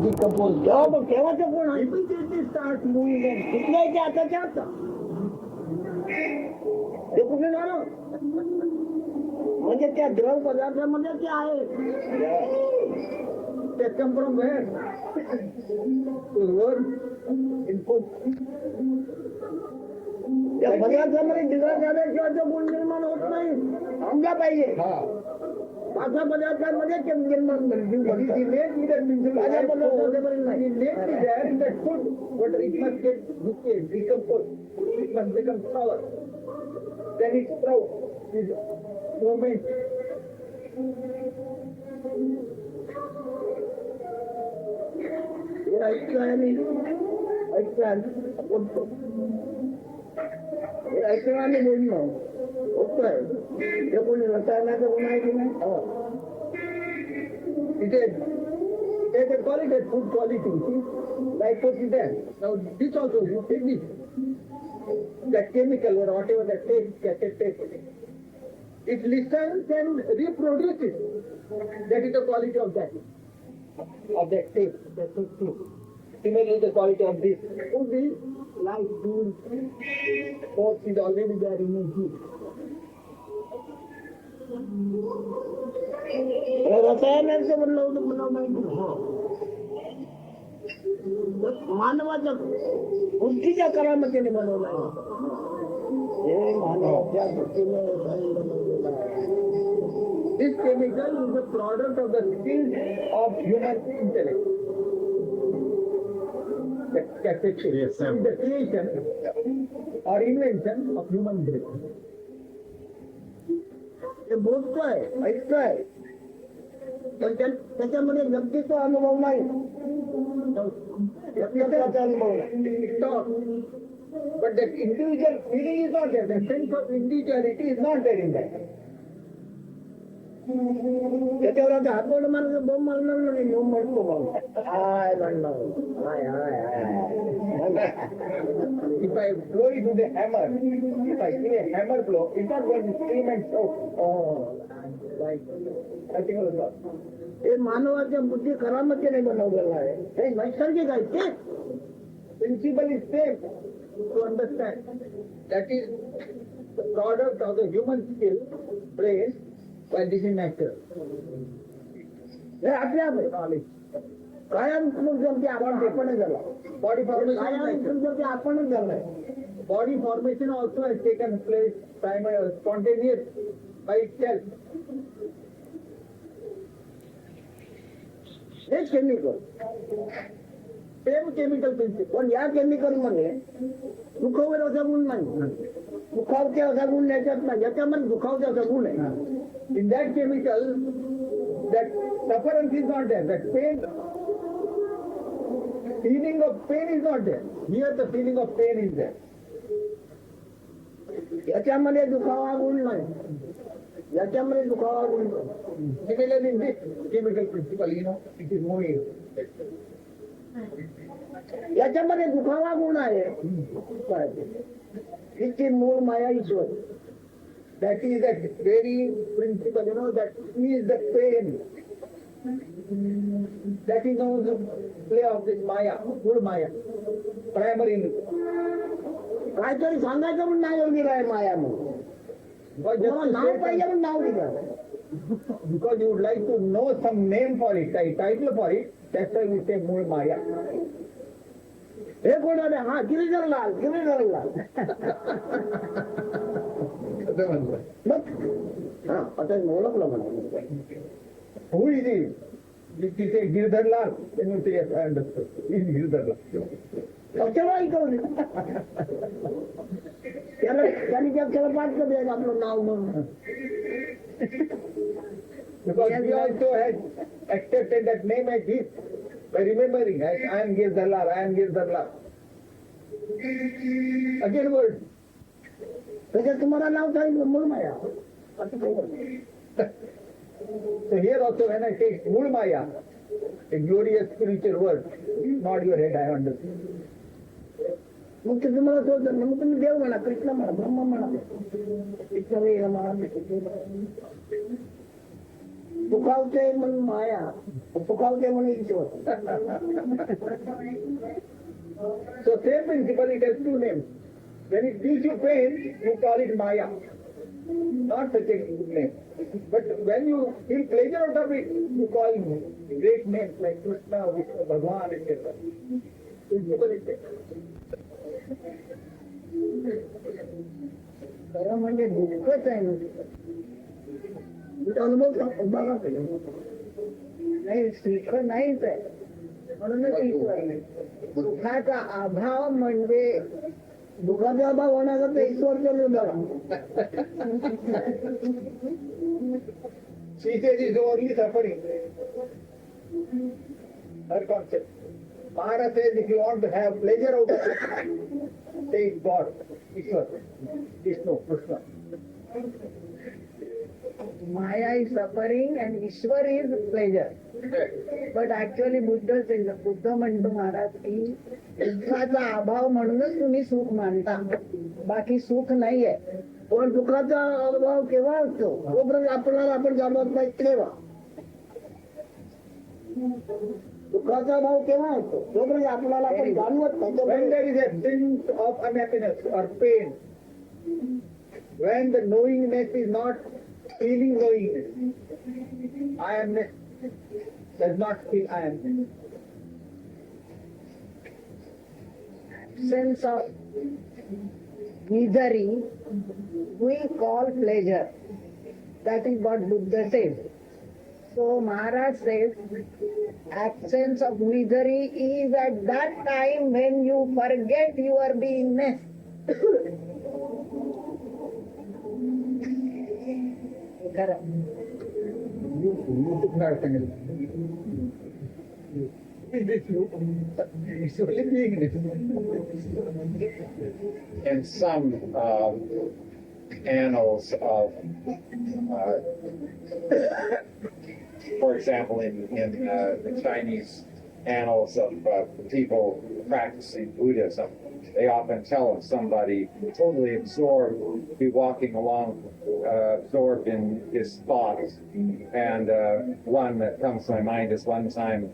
decompose. केव्हाचं कोण immediately starts moving on. कुठल्या येते आताच्या आता ते कुठे झालं म्हणजे त्या द्रव पदार्थामध्ये ते आहे ते come from where? To learn input. त्या पदार्थामध्ये दिला झाल्याशिवाय तो गुण निर्माण होत नाही थांबला पाहिजे पाच पदार्थांमध्ये ते निर्माण ऐकणाने बोलणं होतंय ते कोणी रसायनाचं गुण आहे की नाही इथे they call it as food quality. Like what is that? Now this also, you take this, that chemical or whatever that cassette tape, it listens and reproduces. That is the quality of that tape. Similarly, the quality of this. So this light, food, both is already there in the food. रसायनाचं म्हणलं माहिती मानवाच्या बुद्धीच्या करामतीने बनवलं आहे हे मानवाच्या बुद्धीने बनवलेलं आहे. This chemical is the product of the skills of human intellect. The creation or invention of human brain. ते बोलतोय ऐकतोय पण त्याच्यामध्ये व्यक्तित्व अनुभव नाही व्यक्तित्वाचा अनुभव नाही but that individual feeling is not there. The sense of individuality is not there in that. त्याच्यावर आता हातोड मारलं बोंब मारणार नाही बोंब म्हणतो हाय म्हणणार हाय हाय हाय. If I blow it with a hammer, if I give a hammer blow, it's not going to scream and shout. Oh, like nothing of the sort. हे मानवाच्या बुद्धी करामतीने बनवलेलं आहे हे नैसर्गिक आहे ते principle is same to understand that is the product of the human skill brain while this is natural. हे आपल्या knowledge कायम समजून आपणच झाला बॉडी फॉर्मेशन आपणच झालाय body formation also has taken place spontaneous by itself. हे केमिकल सेम केमिकल प्रिन्सिपल पण या केमिकल मध्ये दुखावर असा गुण नाही दुखावते असा गुण याच्यात नाही याच्यामध्ये दुखावते असा गुण आहे. In that chemical, that sufferance is not there. That pain, feeling of pain is not there. Here the feeling of pain is there. याच्यामध्ये दुखावा गुण नाही याच्यामध्ये दुखावा गुण. Similarly in this chemical principle, it is moving. याच्यामध्ये दुखावा गुण आहे तिची मूळ माया ईश्वर. That is that very principle, that is the pain. That is now the play of this Maya, full Maya, primary. काहीतरी सांगायचं पण नाव दिलं आहे माया म्हणून नाव पाहिजे पण नाव दिलं because you would like to know some name for it, title for it. That's why we say मूळ माया. हे कोण आहे हा गिरीधर लाल आता ओळखलं म्हणा हु इज तिथे गिरधरलाल गिरधरलाल त्याला ऐकवलं त्यांनी त्याला पाठ कर आपलं नाव म्हणून. Because he also has accepted that name as his by remembering I am Girdharlal. Again word. त्याच्यात तुम्हाला नाव सांगितलं मूळ माया. So here also when I say मूळ माया, a glorious spiritual word, not your head, I understand. मग ते तुम्हाला सोडत मग तुम्ही देव म्हणा कृष्ण म्हणा ब्रह्म म्हणा कृष्ण म्हणा सुखावते म्हणून माया, सुखावते म्हणून ईश्वर. So same principle, it has two names. When it gives you pain, you call it Maya. Not such a good name. But when you feel pleasure out of it, you call great names like Krishna, Vishnu, Bhagwan, etc. खरं म्हणजे दुःखच आहे ना. अनुभव बघा नाही, सुख नाहीच आहे, म्हणूनच ईश्वर नाही. सुखाचा अभाव म्हणजे दुःखाचा अभाव होण्याचा ईश्वर She says is only suffering. Her concept. Maharaj says if you want to have pleasure out of it, take God, Ishwar, Vishnu, Krishna. Maya is suffering and Ishwar is pleasure. But actually Buddha says, Buddha म्हणतो महाराज की सुखाचा अभाव म्हणूनच तुम्ही सुख मानता, बाकी सुख नाहीये. पण दुःखाचा अभाव केव्हा असतो? तोपर्यंत आपल्याला आपण जाणवत नाही तेव्हा. दुःखाचा भाव केव्हा असतो? तोपर्यंत आपल्याला आपण जाणवत नाही. When there is a sense of unhappiness or pain, when the knowingness is not feeling knowingness, I amness does not feel I am. Sense of misery we call pleasure. That is what Buddha says. So Maharaj says absence of misery is at that time when you forget your beingness. In some annals of, for example, in the Chinese annals of people practicing Buddhism, they often tell of somebody totally absorbed, be walking along, absorbed in his thoughts. And one that comes to my mind is one time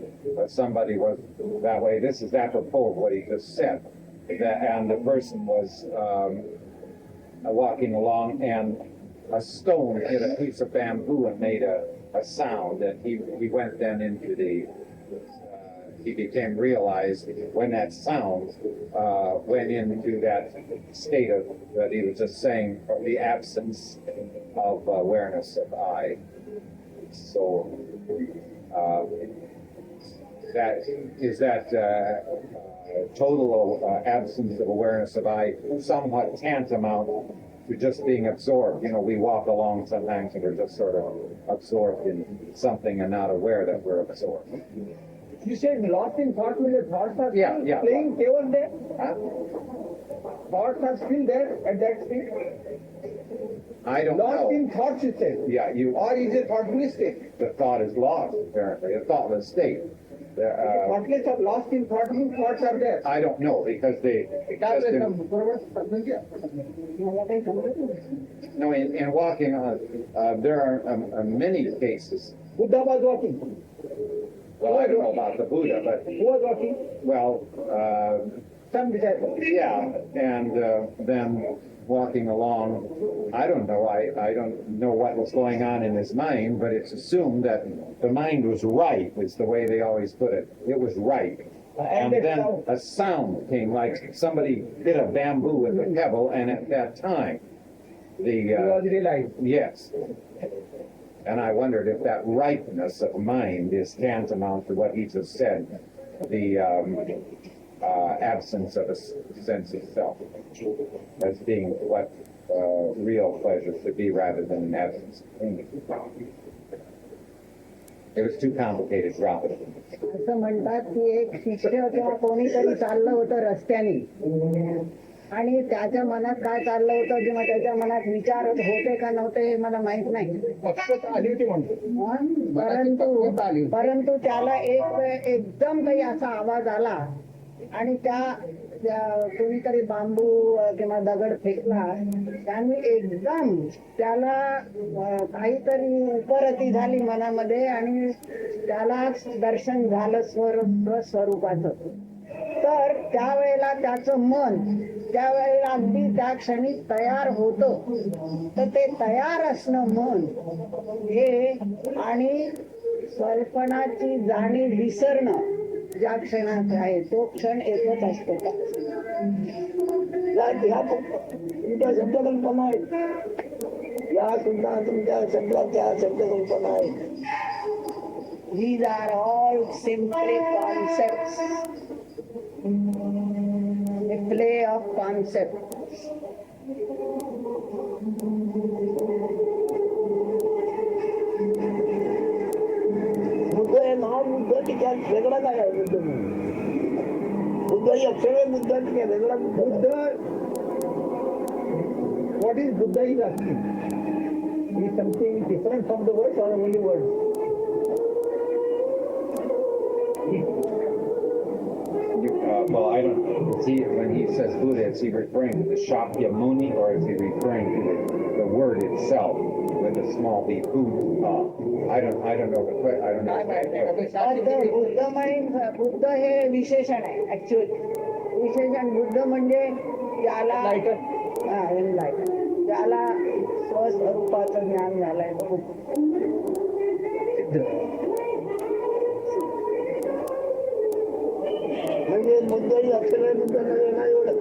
somebody was that way. This is apropos of what he just said. And the person was walking along, and a stone hit a piece of bamboo and made a sound. And he went then into the he became realized when that sound went into that state of that he was just saying, the absence of awareness of I. So that total absence of awareness of I somewhat tantamount to just being absorbed. You know, we walk along sometimes and we're just sort of absorbed in something and not aware that we're absorbed. You said lost in thought means the thoughts are Yeah. playing even there? Huh? Thoughts are still there at that state? I don't lost know. in thoughts, you said? Yeah, Or is it thoughtless state? the thought is lost, apparently, a thoughtless state. Thoughtless or lost in thought means thoughts are there. I don't know, because no, in walking on, there are many cases. Buddha was walking. Well, I don't know about the Buddha, but Who was walking? well, Some disciples. yeah, and then walking along, I don't know. I don't know what was going on in his mind, but it's assumed that the mind was right, is the way they always put it. It was right. And then a sound came, like somebody hit a bamboo with a pebble, and at that time, He was realized. yes. And I wondered if that rightness of mind is tantamount to what he just said, the absence of a sense of self, as being what real pleasure should be rather than an absence of pain. It was too complicated, drop it. असं म्हणतात की एक शिष्य किंवा कोणीतरी चाललं होतं रस्त्याने आणि त्याच्या मनात काय चाललं होतं किंवा त्याच्या मनात विचार होते का नव्हते हे मला माहित नाही. परंतु त्याला एक वेळ एकदम काही असा आवाज आला आणि त्या कोणीतरी बांबू किंवा दगड फेकला त्याने एकदम त्याला काहीतरी उपरती झाली मनामध्ये आणि त्याला दर्शन झालं स्वरूपाचं. तर त्यावेळेला त्याचं मन त्यावेळेला अगदी त्या क्षणी तयार होतं. तर ते तयार असणं मन हे आणि स्वल्पणाची जाणीव विसरणं ज्या क्षणात आहे तो क्षण एकच असतो. तुमच्या शब्दकल्पना आहेत, या सुद्धा तुमच्या शब्दाच्या शब्दकल्पना आहेत. These are all simply concepts, a play of concepts. Buddha हे महाबुद्ध की त्यात वेगळा काय आहे? बुद्ध बुद्ध ही अक्षरे बुद्ध की वेगळा Buddha. What is Buddha is asking? Is something different from the words or only words? Well, I don't. Is he, when he says Buddha, is he referring to the Shakyamuni, or is he referring to the word itself with a small b? I don't know. I don't know. Buddha हे विशेषण आहे actually. विशेषण बुद्ध म्हणजे त्याला त्याला स्वस्वरूपाचं ज्ञान झालंय. म्हणजे बुद्धही अक्षर बुद्ध नाही एवढं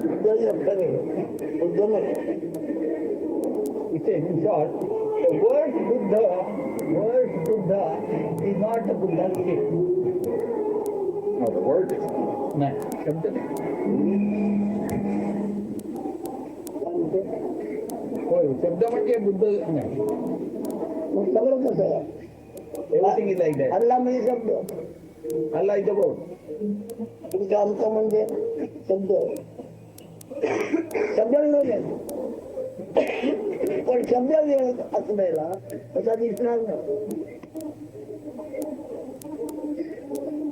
बुद्धही अक्षर बुद्ध नाही. इथे in short, the word Buddha is not a Buddha state. No, the word is. नाही शब्द होय शब्द म्हणजे बुद्ध नाही. मग सगळं कसं आहे? Everything is like that. Allah म्हणजे शब्द. अल्ला इथं बोल. तुमच्या आमचं म्हणजे शब्द. शब्द नाही पण शब्द असलेला तसा दिसणार नाही.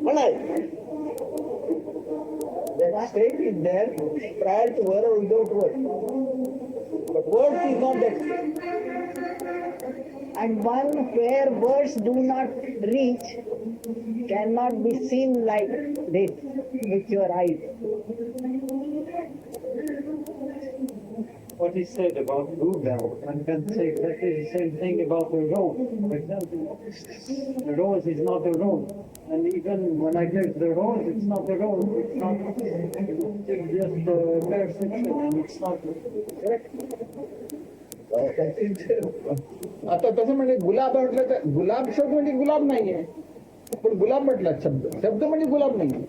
म्हणाय that state is there prior to word or without word. But words is not that state. And one where words do not reach cannot be seen like this with your eyes. What he said about Buddha, one can say exactly the same thing about the rose. For example, the rose is not a rose. And even when I take the rose, it's not a rose. It's not, it's just a perception and it's not correct. आता तसं म्हणजे गुलाब म्हटलं तर गुलाब शब्द म्हणजे गुलाब नाहीये, पण गुलाब म्हटला शब्द शब्द म्हणजे गुलाब नाहीये.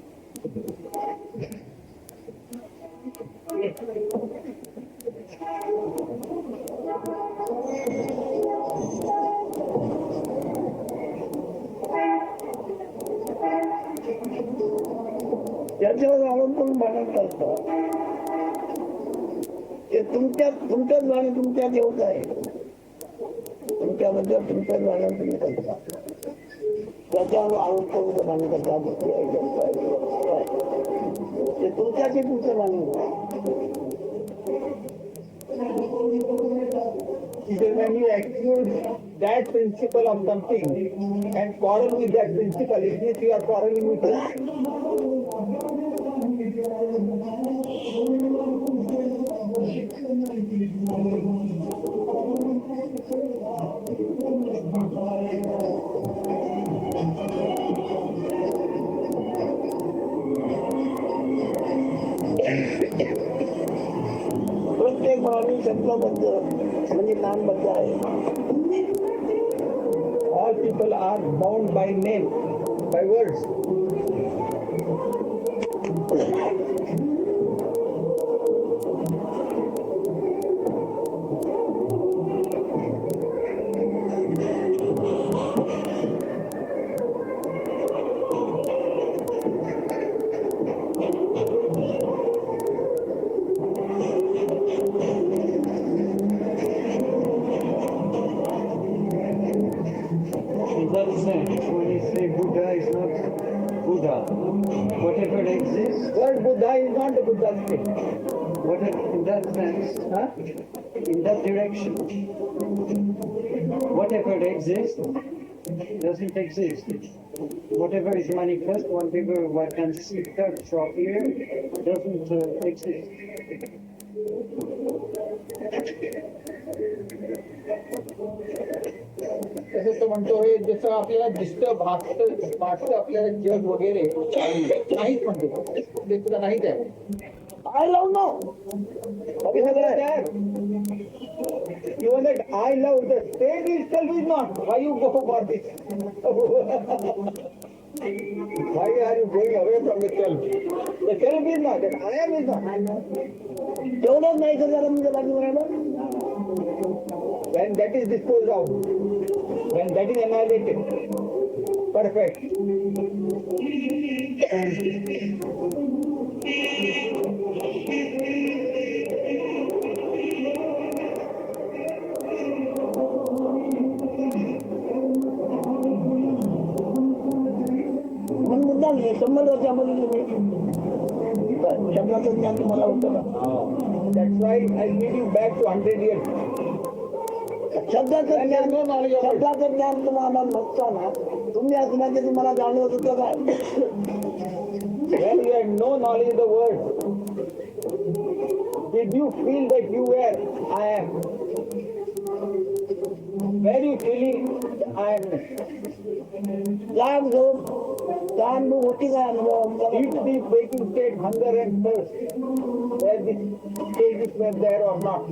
याच्यावर अवलंबून भांडण करतात. ते तुमच्याच जाणं तुमच्यात येऊच आहे. तुमच्याबद्दल तुमच्याच जाणं तुम्ही करता. त्याच्यावर अवलंबून भांडण करतात. ते तुमच्याचे तुमचं भांडण. When you exclude that principle of something and quarrel with that principle, it means you are quarreling with it. प्रत्येक माणूस शब्दाबद्ध म्हणजे नामबद्ध आहे. All people are bound by name, by words. Buddha, whatever exists, Word Buddha is not the Buddha's thing. whatever in that sense, Huh? in that direction, whatever exists doesn't exist. Whatever is manifest, whatever one can see, touch, or hear, doesn't exist. तसे तो म्हणतोय जसं आपल्याला दिसतं भासतं आपल्याला जग वगैरे नाहीच म्हणतो ते तुला नाहीच आहे I love no. Even that I love the state itself is not. Why you go for this? Why are you going away from the self? The self is not. That I am is not. तेवढंच नाही का जरा म्हणजे बाकी बरोबर when that is disposed of, when that is annihilated, perfect. मग मुद्दा नाही संबंधाच्या मुली शब्दाचं ज्ञान तुम्हाला होतं ना That's why I lead you back to 100 years. शब्दाचं ज्ञान तुम्हाला नसताना तुम्ही असं म्हणजे तुम्हाला जाणवत होतं काय When you had no knowledge of the word, did you feel that you were I am? Were you feeling I am? जाग झोप अनुभव होती का अनुभव Eat the waking state, hunger and thirst. Where these stages were there or not?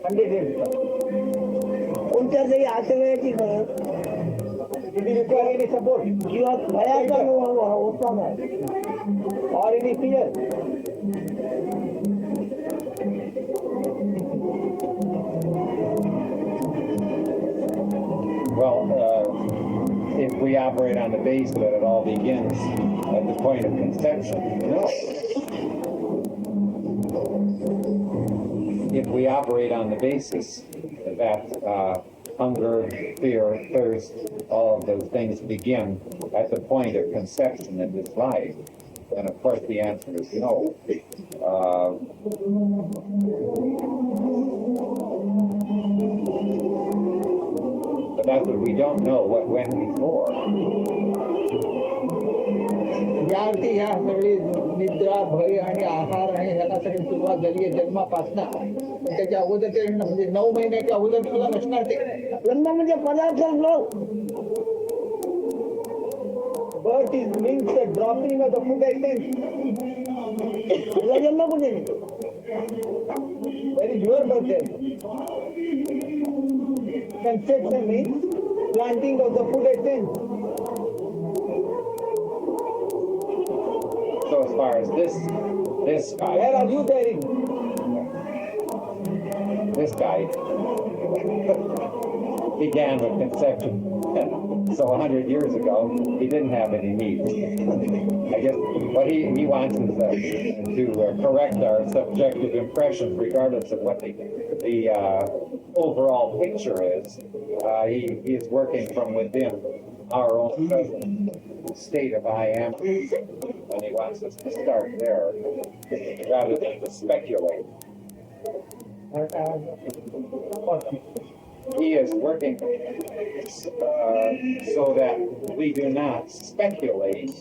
100 years. कोणत्या तरी आठवड्याची गरज Did you require any support? किंवा भयाचा अनुभव होता नाही or any fear? Well, if we operate on the base that it all begins at the point of conception, no. If we operate on the basis that hunger, fear, thirst, all of those things begin at the point of conception in this life, then of course the answer is no. But that's what we don't know what went before. ज्यावरती ह्या सगळी निद्रा भय आणि आहार आणि ह्याला सगळी सुरुवात झाली आहे जन्मापासून त्याच्या अगोदर ते म्हणजे 9 महिन्याच्या अगोदर तुला नसणार ते जन्म म्हणजे पदार्थ birth is means the dropping of the food essence तुझा जन्म कुठे very your birth conception means planting of the food essence. So as far as this guy, Where are you bearing? this guy began with conception. So 100 years ago, he didn't have any needs. I guess what he wants is to correct our subjective impressions, regardless of what the overall picture is. He is working from within our own present state of I am, and he wants us to start there rather than to speculate. He is working so that we do not speculate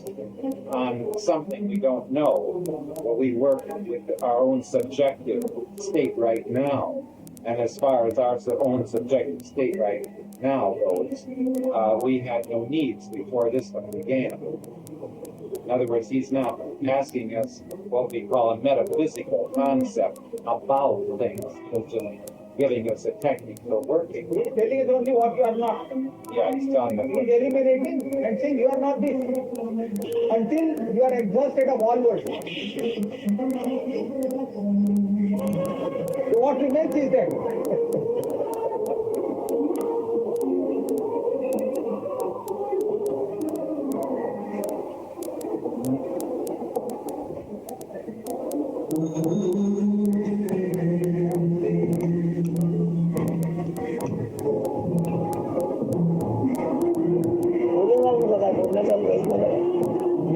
on something we don't know, but we work with our own subjective state right now. And as far as our own subjective state right now goes, we had no needs before this one began. In other words, he's not asking us what we call a metaphysical concept about things. He's just giving us a technique for working. He is telling us only what you are not. Yeah, he's telling us. He is eliminating and saying you are not this until you are exhausted of all words. So what remains is that.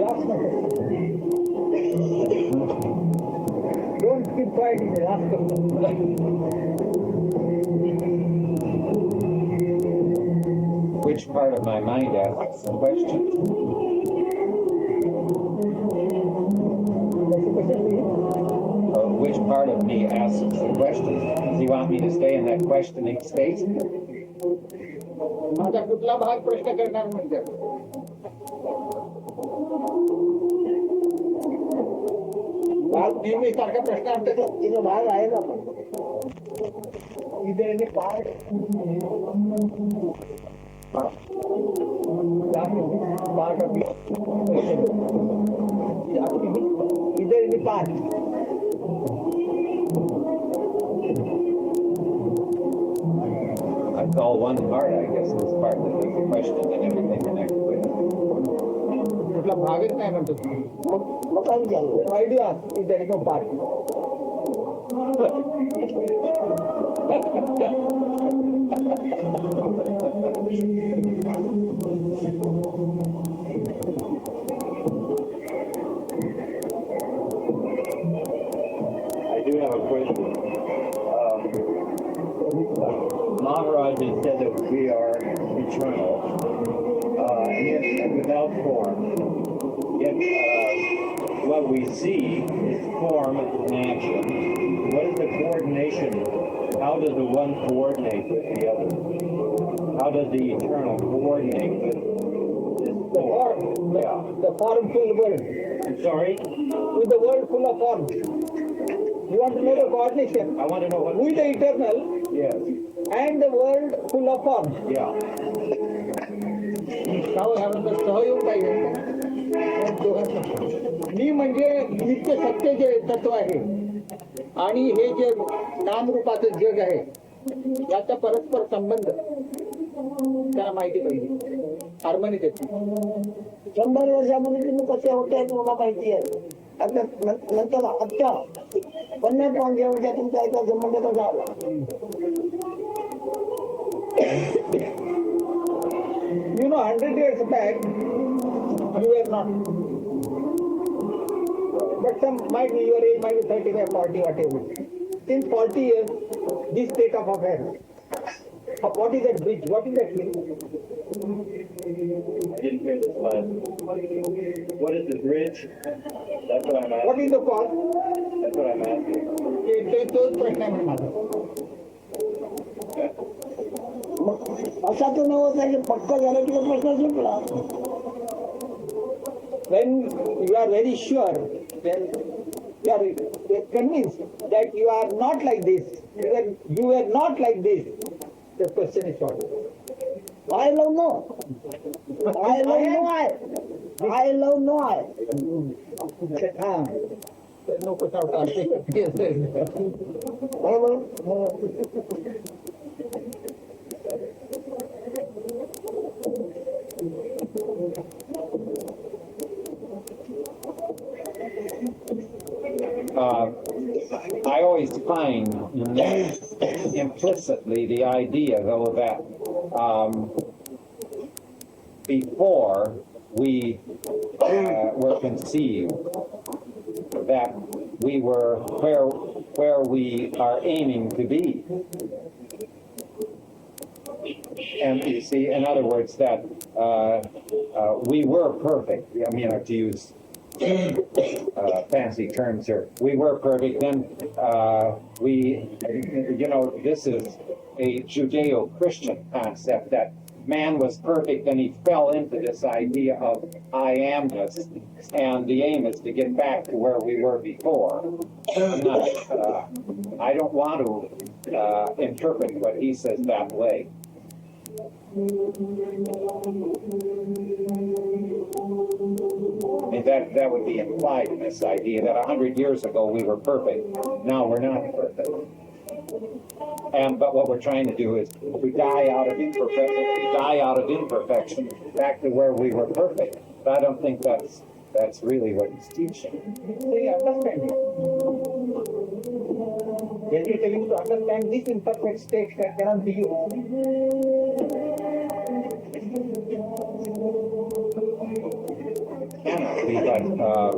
ask the question. Don't keep quiet, ask the question. Which part of my mind asks the question? That's the question for you. Which part of me asks the question? Does he want me to stay in that questioning space? माझा कुठला भाग प्रश्न करणार म्हणजे भाग नेहमी सारखा प्रश्न असतो तिचा भाग आहे ना पण इथे पार्ट पार्ट ऑफ इधर in part I call one part, I guess, this part that is the question and everything connected with it. कुठला भागच नाही म्हणतो मग काय विचारलं आयडिया इधर in part I do have a question. Maharaj has said that we are eternal, and yet without form. Yet what we see is form and action. What is the coordination? How does the one coordinate with the other? How does the eternal coordinate with this form? Yeah. The formful world. I'm sorry? With the world full of form. You want to know the coordination? I want to know what. With the eternal Yes. and the world full of form. Yeah. सहयोग पाहिजे मी म्हणजे नित्य सत्य जे तत्व आहे आणि हे जे नामरूपाचं जग आहे याचा परस्पर संबंध त्याला माहिती पाहिजे हार्मनी त्याची 100 वर्षामध्ये तुम्ही कसे होते मला माहिती आहे आता नंतर आता 50 वर्षात तुमचा याचा संबंध कसा आला You know, 100 years back, you were not. But some might be your age, might be 35, 40, whatever. Since 40 years, this state of affairs. What is that bridge? What is that thing? I didn't hear this last. What is the bridge? That's what I'm asking. What is the cause? That's what I'm asking. तोच प्रश्न आहे माझा असा तो नव्हता की पक्का झाला की प्रश्न सुटला when you are very sure when you are convinced that you are not like this you were not like this the question is short I love no I love no I love no I no put out I always find implicitly the idea, though, that before we were conceived, that we were where we are aiming to be. And you see, in other words, that we were perfect. I mean, to use fancy terms here. We were perfect. Then this is a Judeo-Christian concept that man was perfect, and he fell into this idea of I amness, and the aim is to get back to where we were before. I don't want to interpret what he says that way. I mean, that would be implied in this idea that 100 years ago we were perfect. Now we're not perfect. But what we're trying to do is we die out of imperfection back to where we were perfect. But I don't think that's really what he's teaching. They understand. When you're telling to understand this imperfect state that cannot be you. Cannot be that,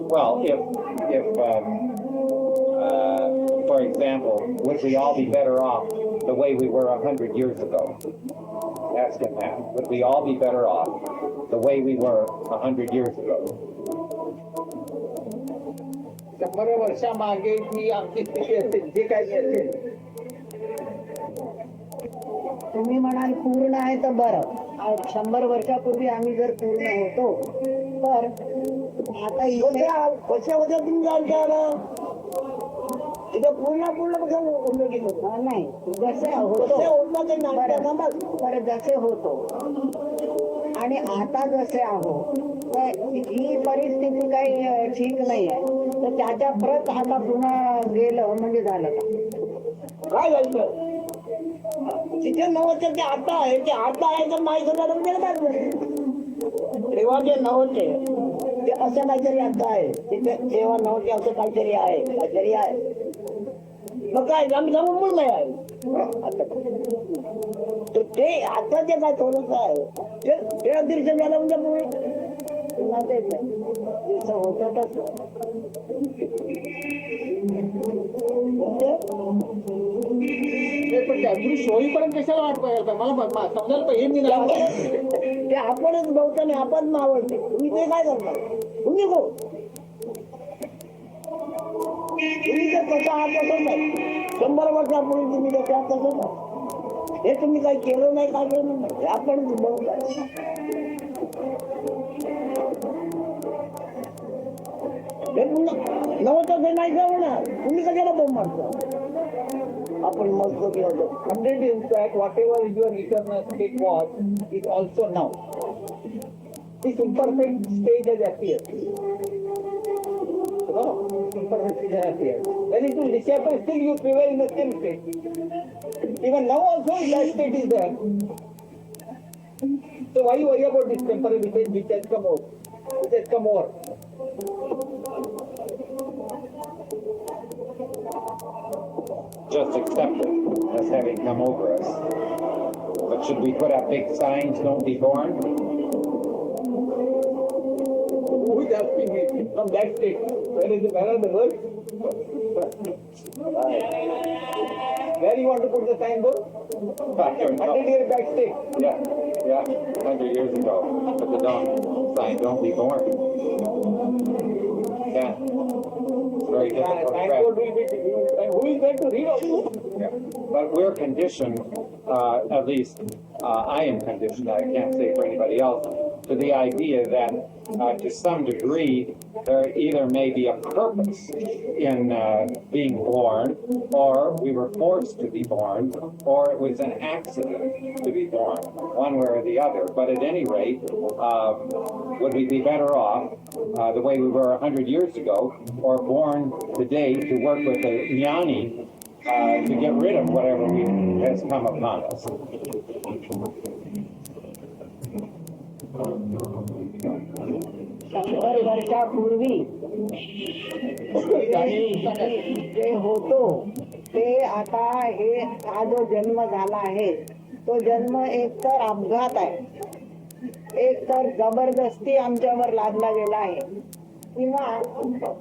well, for example, would we all be better off the way we were 100 years ago? Ask him that. Would we all be better off the way we were 100 years ago? 100 वर्षामागे जी आमची स्थिती असेल जे काही असेल. तुम्ही म्हणाल पूर्ण आहे तर बरं. 100 वर्षापूर्वी आम्ही जर पूर्ण होतो तर आता इथे कशा होत्या तुम्ही जाणता इथं पूर्ण कसं नाही जसे होतो बरं जसे होतो आणि आता जसे आहोत तर ही परिस्थिती काही ठीक नाही आहे तर त्याच्या परत आता पुन्हा गेलं म्हणजे झालं का? काय झालं तिथे नव्हतं ते आता आहे ते आता आहे तर माहीत होतं तेव्हा जे नव्हते ते असं काहीतरी आता आहे तिथे तेव्हा नव्हते असं काहीतरी आहे मग काय आम्ही समोर नाही आहे तर ते आता जे काय थोडंसं आहे ते अदृश्य झालं म्हणजे पुन्हा तेच आहे जसं होतं तसं पण अदृश्य होईपर्यंत कशाला वाट पाहिजे मला समजायला पाहिजे ते आपणच बहुताने आपण आवडते तुम्ही ते काय करता तुम्ही हो तुम्ही जर कसं आहात तसंच नाही 100 वर्षापूर्वी तुम्ही जर त्या तसंच आहात हे तुम्ही काही केलं नाही काय केलं नाही आपणच बहुत आहे नव्हतं ते नाही होणार तुम्ही कशाला बोंब मारता आपण मस्त केलं 100 in fact whatever your eternal state was is also now this imperfect stage has appeared imperfect stage has appeared when it will disappear still you prevail in the same state even now also that state is there so why you worry about this temporary state which has come over Just accept it as having come over us. But should we put up big signs, don't be born? who is asking me from that state where are the words where you want to put the signboard 100 years back state Yeah, 100 years ago. But the sign, don't be born. Yeah. It's very difficult. signboard will be who is going to read also Yeah. But we're conditioned, at least I am conditioned, I can't say for anybody else, to the idea that to some degree there either may be a purpose in being born, or we were forced to be born, or it was an accident to be born, one way or the other. But at any rate, would we be better off the way we were 100 years ago, or born today to work with a jnani to get rid of whatever has come upon us? 100 वर्षापूर्वी जे होतो ते आता हा जो जन्म झाला आहे तो जन्म एक तर अपघात आहे एक तर जबरदस्ती आमच्यावर लादला गेला आहे किंवा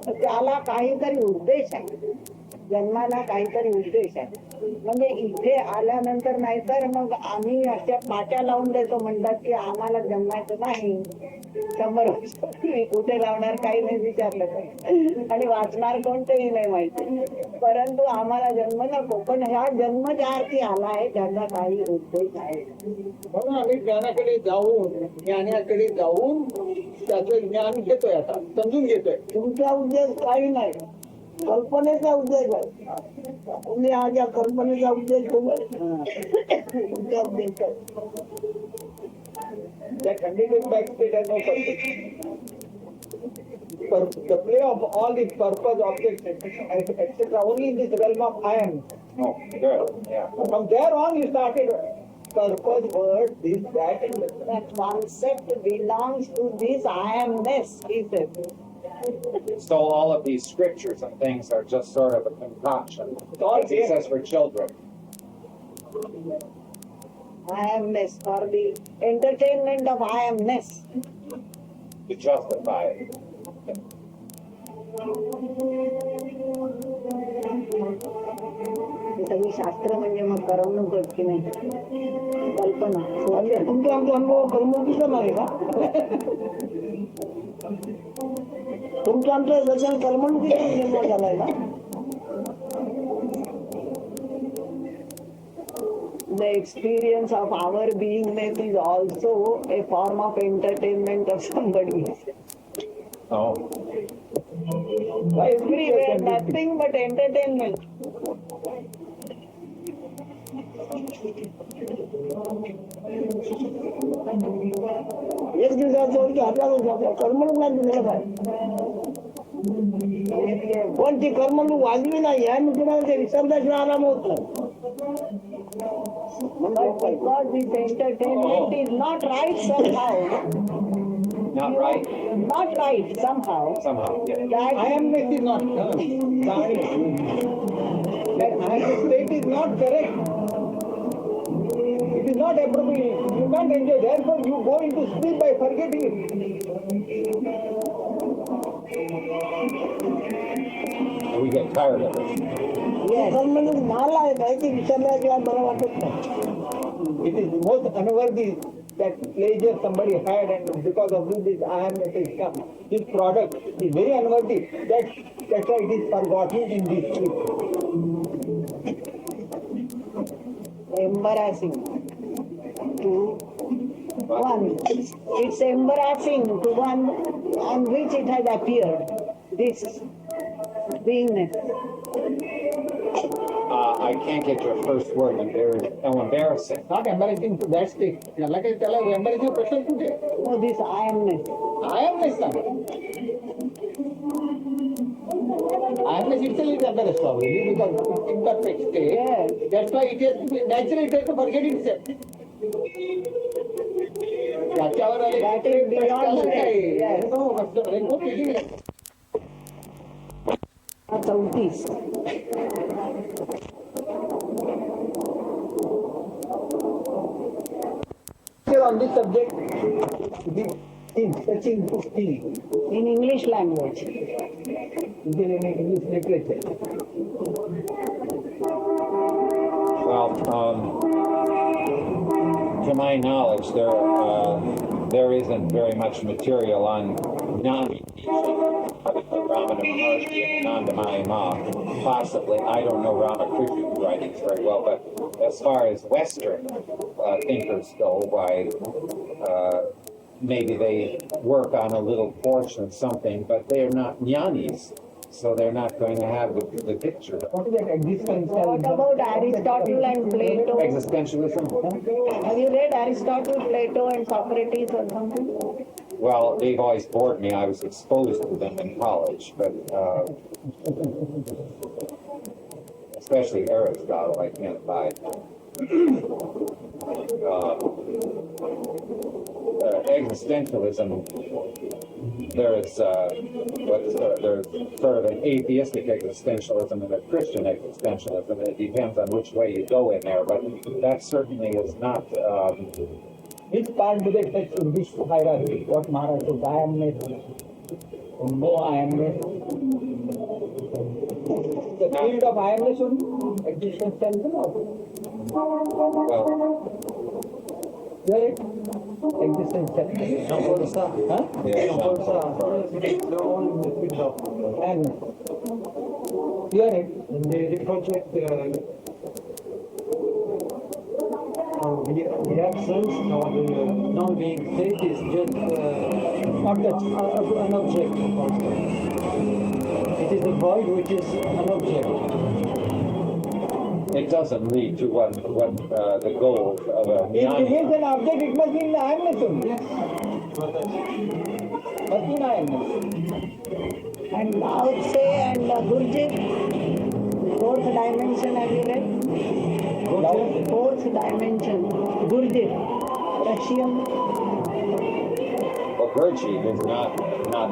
त्याला काहीतरी उद्देश आहे जन्माला काहीतरी उद्देश आहे म्हणजे इथे आल्यानंतर नाहीतर मग आम्ही अशा पाट्या लावून देतो म्हणतात की आम्हाला जन्मायचं नाही 100 वर्ष कुठे लावणार काही नाही विचारलं काही आणि वाचणार कोणतेही नाही माहिती परंतु आम्हाला जन्म नको पण ह्या जन्म ज्या अर्थी आला आहे त्याचा काही उद्देश आहे म्हणून आम्ही ज्ञानाकडे जाऊन त्याचं ज्ञान घेतोय आता समजून घेतोय तुमचा उद्देश काही नाही कल्पनेचा उद्देश आहे तुम्ही आज या कल्पनेचा उद्देश तुमचा उद्देश that 100 years back state has no purpose. The play of all these purpose objects etc. only in this realm of I am. Oh, good. Yeah. From there on you started purpose, word, this, that, and that concept belongs to this I amness, he said. So all of these scriptures and things are just sort of a concoction, all as he says, for children. I amness, for the entertainment of I amness. To justify it. हे सगळी शास्त्र म्हणजे मग करमणूक की नाही कल्पना. तुमचा आमचा अनुभव करमणुकीचा नाही का? तुमचं आमचं दर्शन करमणुकीचा निर्माण झालाय ना? The experience of our beingness is also a form of entertainment of somebody. Oh. Everywhere, nothing but entertainment. एक दिवसाचं की आपल्या दिवसाचं करमणूक नाही दिलं काय पण ती करमणूक वाजली नाही आणि तुम्हाला ते विसरल्याशिवाय आराम होत नाही. Because this entertainment is not right somehow. Not right? Not right somehow. Somehow, yeah. That I am is not that I am state is not correct. It is not appropriate. You can't enjoy. Therefore, you go into sleep by forgetting it. We get tired of it. yes. करमणूक मला आहे माहिती विसरल्याशिवाय बरं वाटत नाही. It is most unworthy that pleasure somebody had, and because of this I am has come. This product is very unworthy. That's why it is forgotten in this sleep. Embarrassing to one. It's embarrassing to one on which it has appeared. This beingness. I can't get your first word. Oh, embarrassing. Not embarrassing to that state. Like I tell you, embarrassing person today. No, this I amness. I am this son. I am this itself is embarrassed already because it's imperfect state. Yes. That's why it is naturally tries to forget itself. त्याच्यावर आले That is beyond the yes. no, no thinking. 34. On this subject, touching to thing In English language. in English literature. Well, to my knowledge, there isn't very much material on Gnani Ramana Maharshi and Anandamayi Ma. Possibly, I don't know Ramakrishna's writings very well, but as far as Western thinkers go, why maybe they work on a little portion of something, but they're not jnanis, so they're not going to have the picture. What is that existential? What about Aristotle and Plato? Existentialism? Have you read Aristotle, Plato, and Socrates or something? Well, they've always bored me. I was exposed to them in college, but especially Aristotle, I can't abide. Existentialism, there's sort of an atheistic existentialism and a Christian existentialism. It depends on which way you go in there, but that certainly is not. Which part do they touch in this hierarchy? What Maharaj says, I amness, no I amness. The field of I amness only, existentialism also. Well, Hear it? Existentialism. Huh? And hear it? They project the absence or the non-being state is just Not that. an object also. It is the void which is an object. it doesn't lead to what the goal of a If it jnani. is an object, it must be in the I amness only. Must be in I amness. And Lao Tse and Gurjit, fourth dimension, have you read? Fourth dimension, Gurjit, Russian. What Gurdjieff is not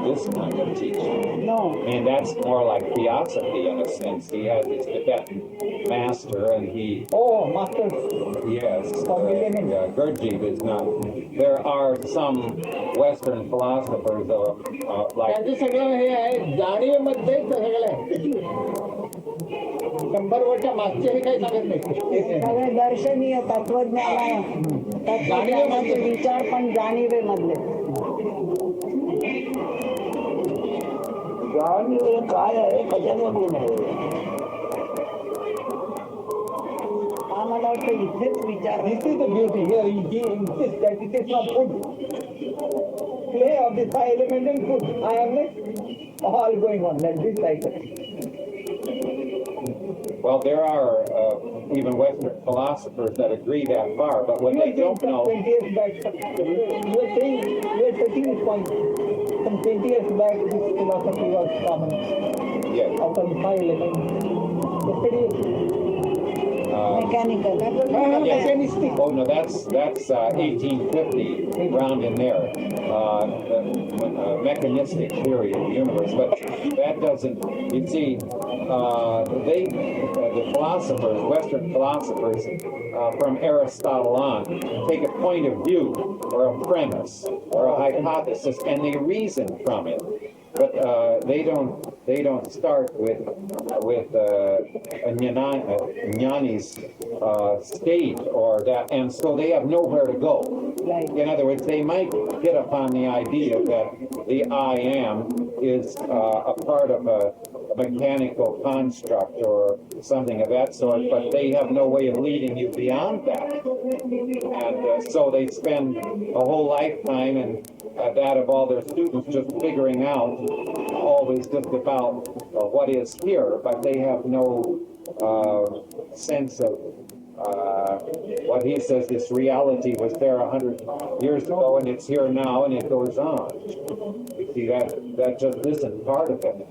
this kind of teaching. No. I mean, that's more like theosophy in a sense. He has his Tibetan master, and he Oh, master. yes, Millennium. Gurdjieff is not. There are some Western philosophers like त्यांचं सगळं हे आहे जाणीवेमध्ये सगळं आहे. 100 वर्ष मागचे हे काही सांगत नाही. सगळे दर्शनीय तत्वज्ञानाचे विचार पण जाणीवे मधले. जाणीवे काय आहे कशामधून आहे हा मला वाटतं इथेच विचार. This is the beauty here. He insists that it is not food. Play of the 5 elements and food. I am like all going on like this cycle. well, there are even Western philosophers that agree that far, but what they don't know. 20 years back, you were saying, you were taking this point. Some 20 years back, this philosophy was common. Yes. Out of the 5 elements. Yesterday, mechanical mechanistic. Oh no, that's 1850, around in there, mechanistic theory of the universe. But that doesn't. You see, the philosophers, Western philosophers, from Aristotle on, take a point of view or a premise or a hypothesis, and they reason from it. But they don't start with a jnani's state or that, and so they have nowhere to go. Right. In other words, they might hit upon the idea that the I am is a part of a mechanical construct or something of that sort, but they have no way of leading you beyond that. And so they spend a whole lifetime and that of all their students just figuring out always just about what is here, but they have no sense of what he says this reality was there 100 years ago and it's here now and it goes on. You see, that just isn't part of it.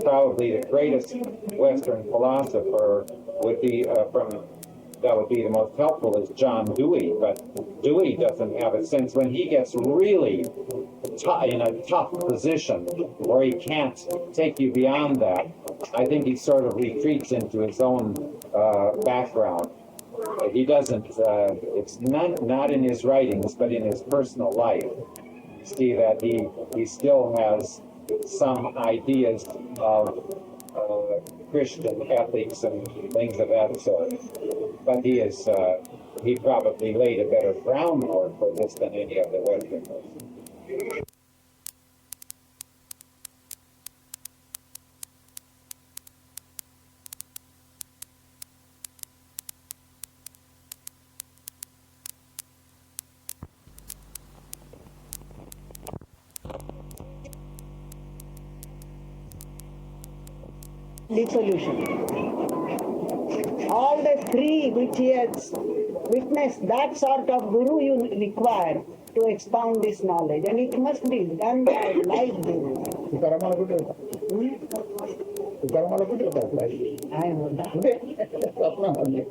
Probably the greatest Western philosopher would be that would be the most helpful is John Dewey, but Dewey doesn't have a sense when he gets really in a tough position where he can't take you beyond that. I think he sort of retreats into his own background. He doesn't, it's not in his writings, but in his personal life. You see that he still has some ideas of Christian ethics and things of that sort. But he probably laid a better groundwork for this than any of the Westerners. Dissolution. All the three which he has witnessed, that sort of guru you require to expound this knowledge, and it must be done by life guru. तुकारामाला कुठे होता? तुकारामाला कुठे होता? I know that. कुठे? स्वप्नामध्ये.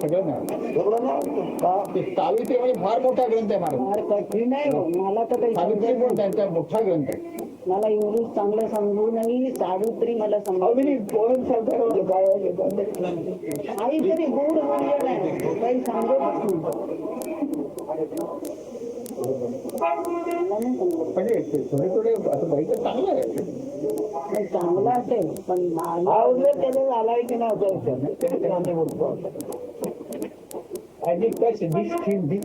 सगळं नाही. ते सावित्री म्हणजे फार मोठा ग्रंथ आहे महाराज. फार कठीण आहे हो. मला तर काही सावित्री समजत पण त्यांचा मोठा ग्रंथ आहे. नाही. मला इंग्लिश चांगलं समजूनही सावित्री मला समजत अगदी पोरण सरकार काय काहीतरी गूढ म्हणजे नाही काही सांगतच म्हणजे थोडे थोडे असं बघितलं चांगलं आहे. नाही. चांगलं असेल पण त्याला झालाय की नाही. I think that's this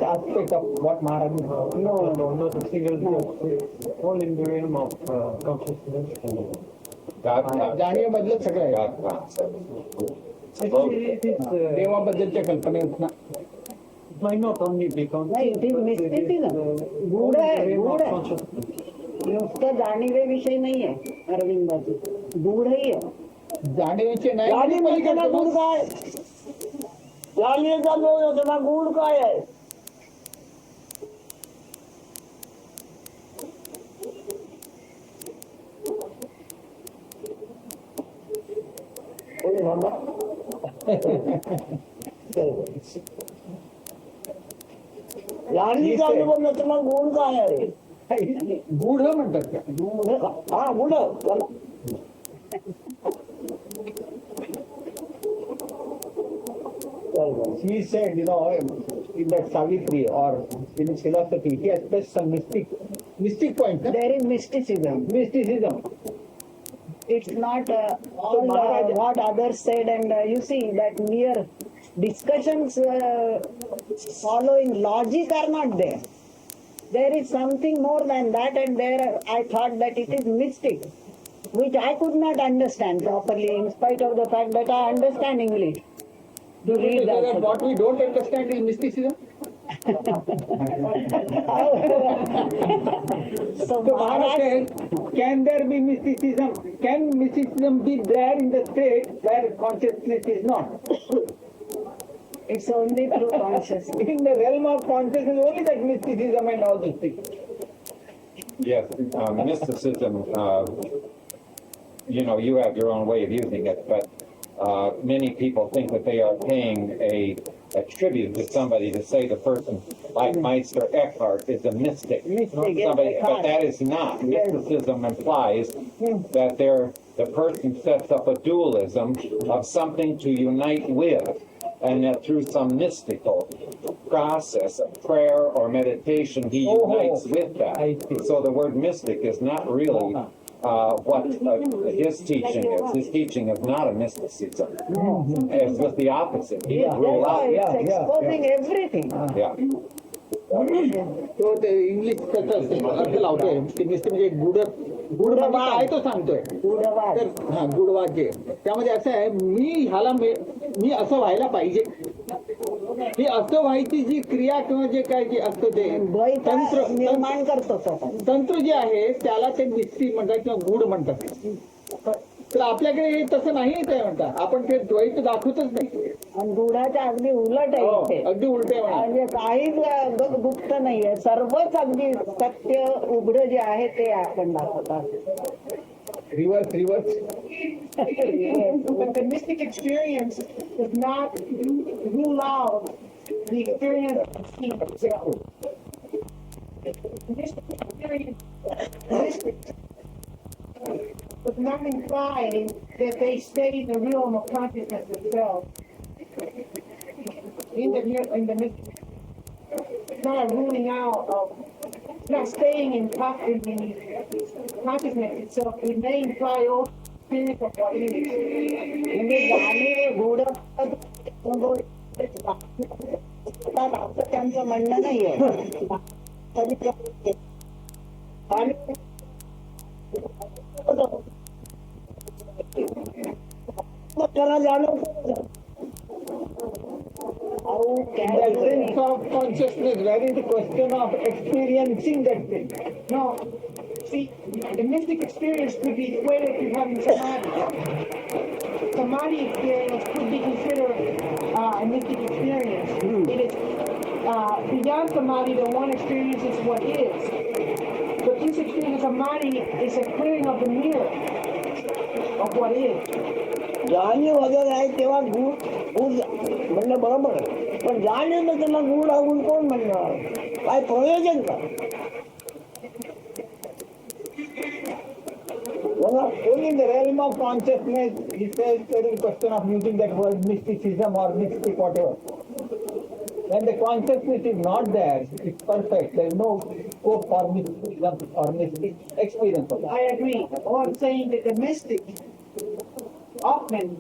aspect of what Maharaj is talking about. No, not a single thing. All in the realm of consciousness. जाणीवेमधलं सगळं आहे. God concept. It is, देवाबद्दलच्या कल्पनेत ना it might not only be नाही. It is mysticism. गूढ आहे. गूढ आहे. नुसतं जाणीवेविषयी नाहीये अरविंदाची. गूढही आहे. जाणीवेचे नाही. जाणीव म्हणजे ना गूढ काय जाणीचा जो त्याचा गुण काय आहे? कोणी बाबा? जाणीचा अनुभव त्याचा गुण काय आहे? गूढ म्हणतात का? हा गुण बोला. He said, in that Savitri or in his philosophy, he has placed some mystic point. There is mysticism. Mysticism. It's not all what others said, and you see that mere discussions following logic are not there. There is something more than that, and there I thought that it is mystic, which I could not understand properly, in spite of the fact that I understand English. To read that. What we don't understand is mysticism. So Maharaj said, can there be mysticism? Can mysticism be there in the state where consciousness is not? it's only through consciousness. In the realm of consciousness, only that mysticism and all these things. Yes, mysticism, you have your own way of using it, but many people think that they are paying a tribute to somebody to say the person, like Meister Eckhart, is a mystic. Somebody, but that is not. Mysticism implies that the person sets up a dualism of something to unite with, and that through some mystical process of prayer or meditation, he unites with that. So the word mystic is not really what his teaching is. His teaching is not a mysticism. It's just the opposite. He grew up. It's exposing everything. Yeah. तो ते English त्याचा अर्थ लावतोय ते mister म्हणजे good म्हणजे काय तो सांगतोय गूढवाद. तर हा गुडवाद जे त्यामध्ये असं आहे मी असं व्हायला पाहिजे ही असं व्हायची जी क्रिया किंवा जे काय जे असतं ते द्वैत निर्माण करतो तो. तंत्र जे आहे त्याला ते मिस्टी म्हणतात किंवा गुड म्हणतात तर आपल्याकडे हे तसं नाही ते म्हणतात आपण ते द्वैत दाखवतच नाही आणि गुढाच्या अगदी उलट आहे इथे. अगदी उलटे म्हणा म्हणजे काहीच गुप्त नाहीये, सर्वच अगदी सत्य उघड जे आहे ते आपण दाखवतात. Reverse But the mystic experience does not rule out the experience of seeing itself. The mystic experience does not imply that they stay in the realm of consciousness itself. In the mystic, it's not a ruling out of, it's not staying in consciousness itself. It may imply all experience of what it is. म्हणजे जाणीव गूढ असं त्यांचं म्हणणं नाहीये. आणि त्याला जाणवतो in the sense of consciousness, where is the question of experiencing that thing? No, see, the mystic experience could be equated to having samadhi. Samadhi experience could be considered a mystic experience. It is beyond samadhi, the one experience is what is. But this experience of samadhi is a clearing of the mirror of what is. जाणीव वगैरे आहे तेव्हा गुढ म्हणणं बरोबर आहे, पण जाणीव न त्यांना गुढ लागून कोण म्हणणार? काय प्रयोजन का? Only in the realm of consciousness, he says there is a question of using that word mysticism or mystic whatever. When the consciousness is not there, it's perfect. There is no scope for mysticism or mystic experience of that. I agree. All I'm saying that the mystic often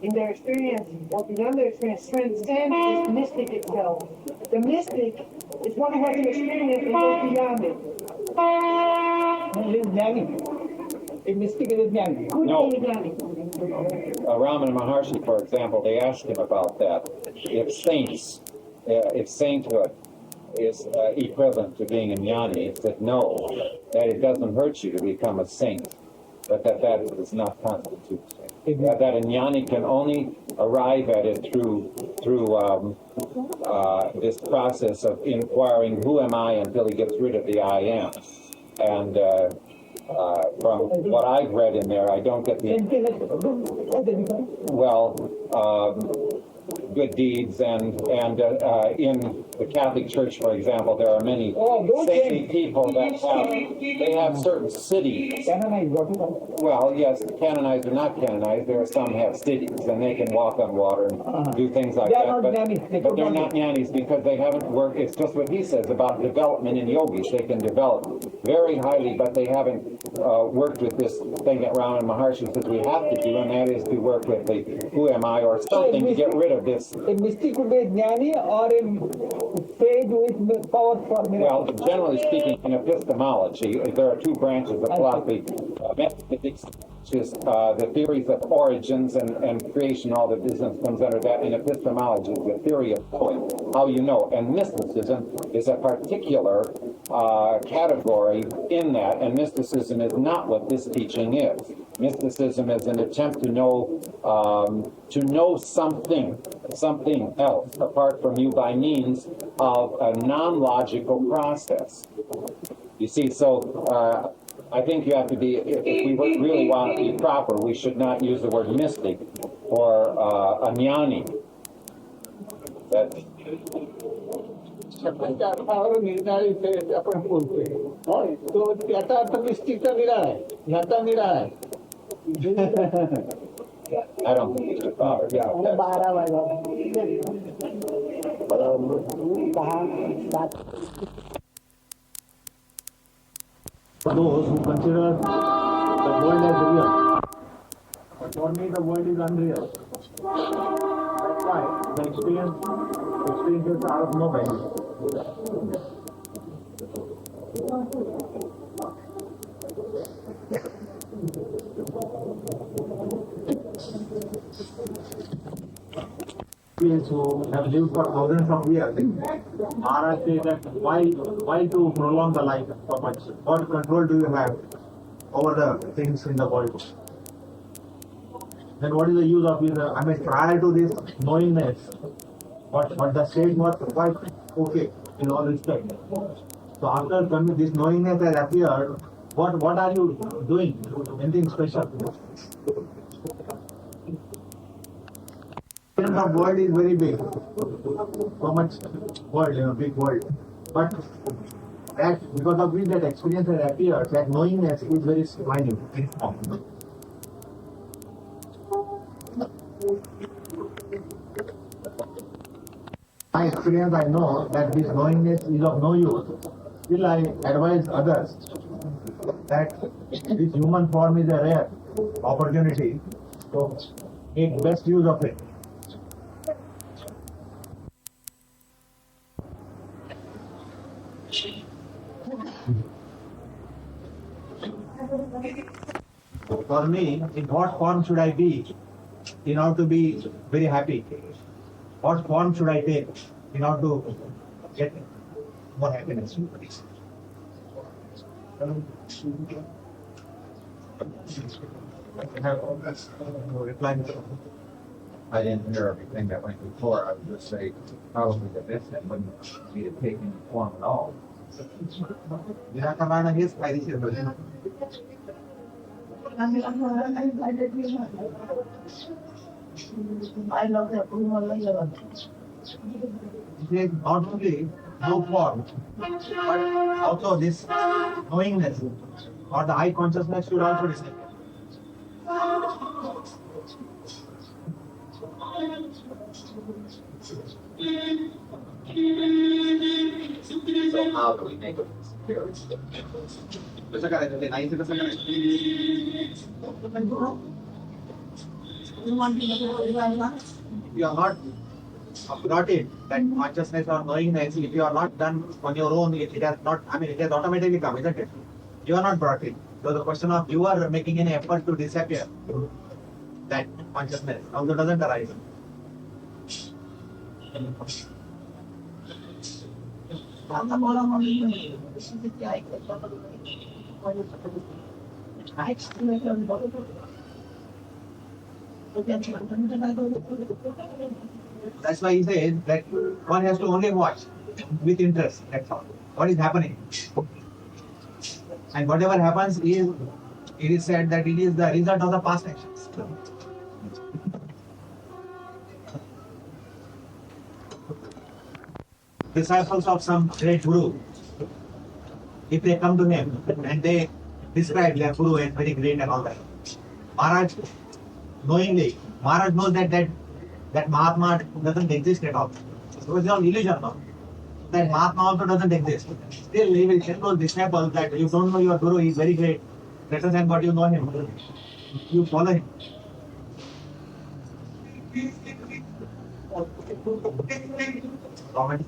in their experience or beyond their experience transcends this mystic itself. The mystic is one who has an experience and goes beyond it. He is jnani. A mystic is a jnani. No. Jnani. Ramana Maharshi, for example, they asked him about that. If sainthood is equivalent to being a jnani, he said no, that it doesn't hurt you to become a saint, but that does not constitute saint. That a jnani can only arrive at it through through this process of inquiring, who am I, until he gets rid of the I am. And from what I've read in there, I don't get the, good deeds, and in the Catholic Church, for example, there are many saintly people that have certain cities. Well, yes, canonized or not canonized, there are some have cities, and they can walk on water and do things like that. But they're not jnanis because they haven't worked. It's just what he says about development in yogis. They can develop very highly, but they haven't worked with this thing that Ramana Maharshi says we have to do, and that is to work with the who am I or something to get rid of this. A mystic could be a jnani or a sage with power for miracles. Well, generally speaking, in epistemology, there are two branches of philosophy. Metaphysics, which is the theories of origins and creation, all the business comes under that. And epistemology is the theory of knowing, how you know. And mysticism is a particular category in that, and mysticism is not what this teaching is. Mysticism is an attempt to know something else apart from you by means of a non-logical process. You see, so I think you have to be, if we really want to be proper, we should not use the word mystic or a jnani. That शब्दाच्या अर्थावर निरनिराळे ते आपण बोलतोय तो त्याचा अर्थ मिस्टिकचा निराळा आहे, ह्याचा निराळा आहे. I don't think it's proper. Yeah. 12 वाजता 10, 7. For those who consider the world as real, but for me the world is unreal. That's why the experiences are of no value. Experience who have lived for thousands of years, Maharaj says that why to prolong the life so much? What control do you have over the things in the world? Then what is the use of it? Prior to this knowingness, but the state was quite okay in all respect. So after this knowingness has appeared, what are you doing? Anything special? The world is very big. So much world, big world. But that because of which that experience has appeared, that knowingness is very minute, very small. My experience, I know that this knowingness is of no use. Still, I advise others that this human form is a rare opportunity, so make best use of it. For me, in what form should I be in order to be very happy? What form should I take in order to get more happiness? I didn't hear everything that went before. I would just say probably the best thing wouldn't be to take any form at all. Nirakarana is faydisir. I love the approval. It is not only no form, but also this knowingness or the high consciousness should also disappear. So how do we make it disappear? कसं करायचं ते नाहीचं कसं करायचं? You are not got it, that consciousness or knowingness, if you are not done on your own, it has not, it has automatically come, isn't it? You are not brought it. So the question of you are making any effort to disappear that consciousness also doesn't arise. That's why he says that one has to only watch with interest. That's all. What is happening? And whatever happens is, it is said that it is the result of the past actions. Disciples of some great guru, if they come to him and they describe their guru as very great and all that, Maharaj knowingly, Maharaj knows that Mahatma doesn't exist at all. So it's all illusion now. That Mahatma also doesn't exist. Still, he will tell those disciples that you don't know your guru, he is very great. Better than what you know him. You follow him. Comment.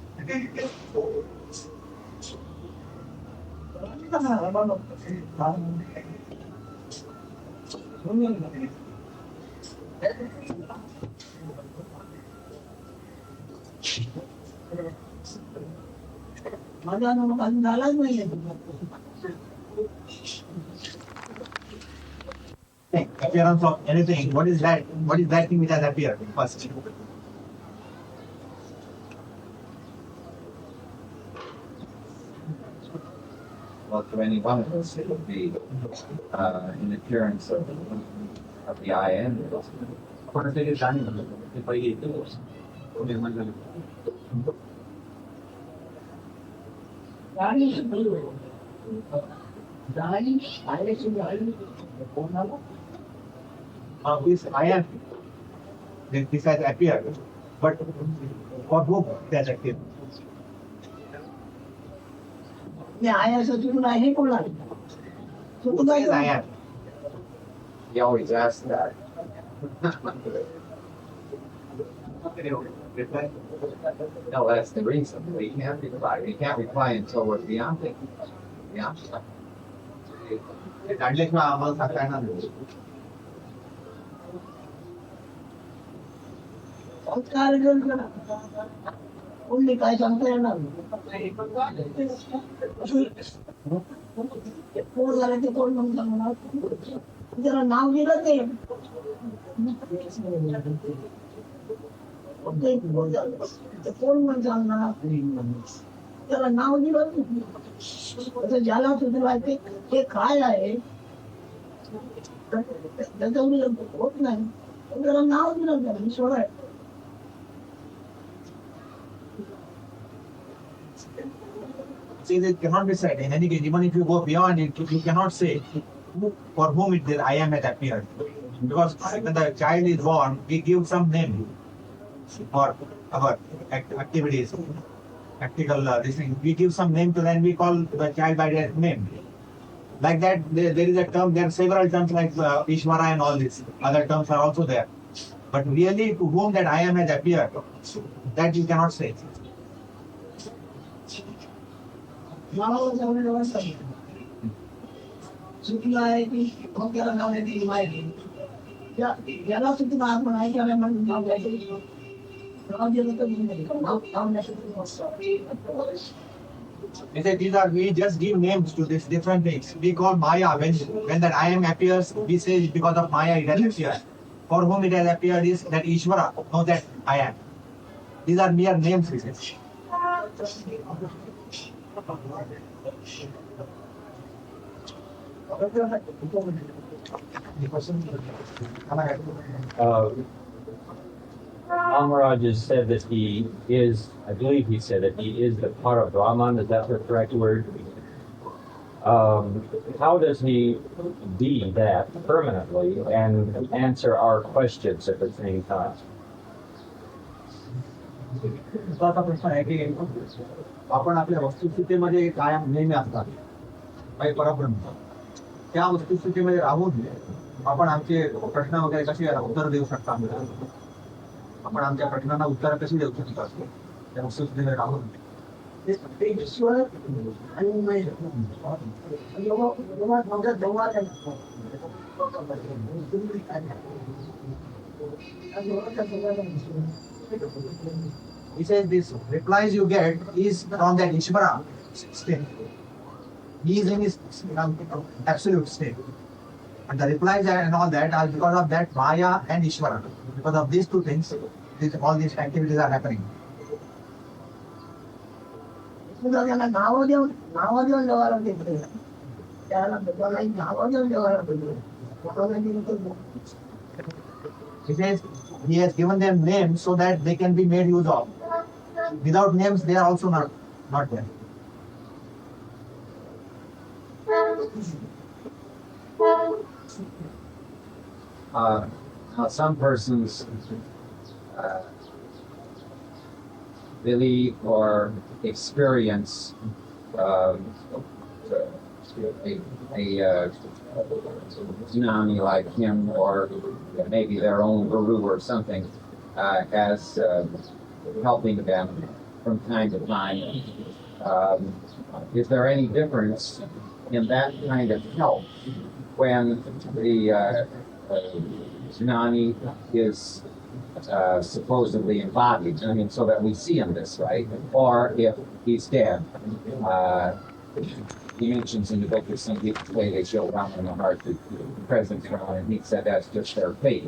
Appearance of anything. What is that? What is that thing which has appeared first? Well, to any one of us, it would be an appearance of the I am. This I am. This has appeared. But for whom it has appeared? Who is I am? He always asks that. Reply. No, that's the reason. We can't reply. We can't reply until we're beyond it. Yeah. जाणल्याशिवाय आम्हाला सांगता येणार नाही. काय सांगता येणार कोण झालं ते कोण म्हणतात मला जरा नाव दिलं ते कोण म्हणतात ना त्याला नाव दिलं ज्याला सुद्धा ते काय आहे त्याच्यावर होत नाही त्याला नाव दिलं त्याला ईश्वर आहे. See, it cannot be said. In any case, even if you go beyond it, you cannot say for whom it is I am has appeared. Because when the child is born, we give some name for our activities, practical this thing. We give some name to them, we call the child by their name. Like that, there is a term, there are several terms like Ishvara and all this. Other terms are also there. But really, to whom that I am has appeared, that you cannot say. चुकलं आहे की डोक्याला लावण्याची माहिती ज्याला सुद्धा आपण ऐकायला म्हणून नाव द्यायचं नाव दिलं तर नाव लावण्यासाठी He said, we just give names to these different things. We call Maya. When that I am appears, we say it's because of Maya it has appeared. For whom it has appeared is that Ishvara, know that I am. These are mere names, he says. Maharaj has said that he is, I believe he said that he is the part of Brahman, is that the correct word? How does he be that permanently and answer our questions at the same time? असा प्रश्न आहे की आपण आपल्या वस्तुस्थितीमध्ये कायम नेहमी असतात काही परब्रह्म त्या वस्तुस्थितीमध्ये राहून आपण आमचे प्रश्न वगैरे कसे उत्तर देऊ शकता आपण आमच्या प्रश्नांना उत्तर कशी देऊ शकतो त्या वस्तुस्थितीमध्ये राहून ईश्वर आणि He says this replies you get is from that Ishvara state. He is in his absolute state. And the replies and all that are because of that Maya and Ishvara. Because of these two things, all these activities are happening. त्याला नावं देऊन जेवायला देते. त्याला काही नावं देऊन जेवायला देते. He says he has given them names so that they can be made use of. Without names, they are also not there. Now some persons believe or experience a tsunami like him, or maybe their own guru or something, as helping them from time to time. Is there any difference in that kind of help when the tsunami is supposedly embodied? I mean, so that we see him this, right? Or if he's dead. He mentions in the book that some people say they show Rama Maharaj the present Rama, and he said that's just their fate.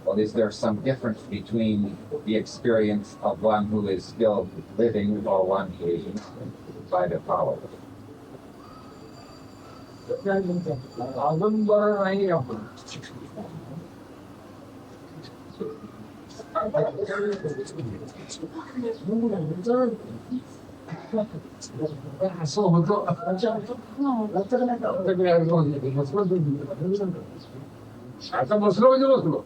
Well, is there some difference between the experience of one who is still living or one who is by the power? आता बसलो म्हणजे बसलो.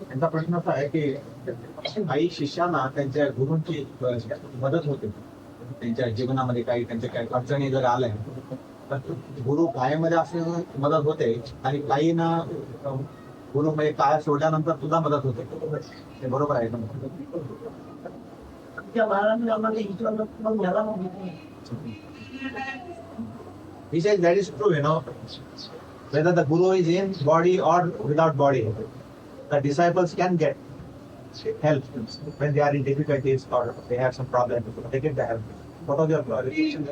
त्यांचा प्रश्न असा आहे की काही शिष्यांना त्यांच्या गुरूंची मदत होते. त्यांच्या जीवनामध्ये काही त्यांच्या काही अडचणी जर आल्या तर गुरु कायमध्ये असल्यावर मदत होते, आणि काहींना गुरु म्हणजे काय सोडल्यानंतर सुद्धा मदत होते. ते बरोबर आहे का? He says that is true, whether the guru is in body or without body, the disciples can get help when they are in difficulties or they have some problem. They get the help. What was your clarification?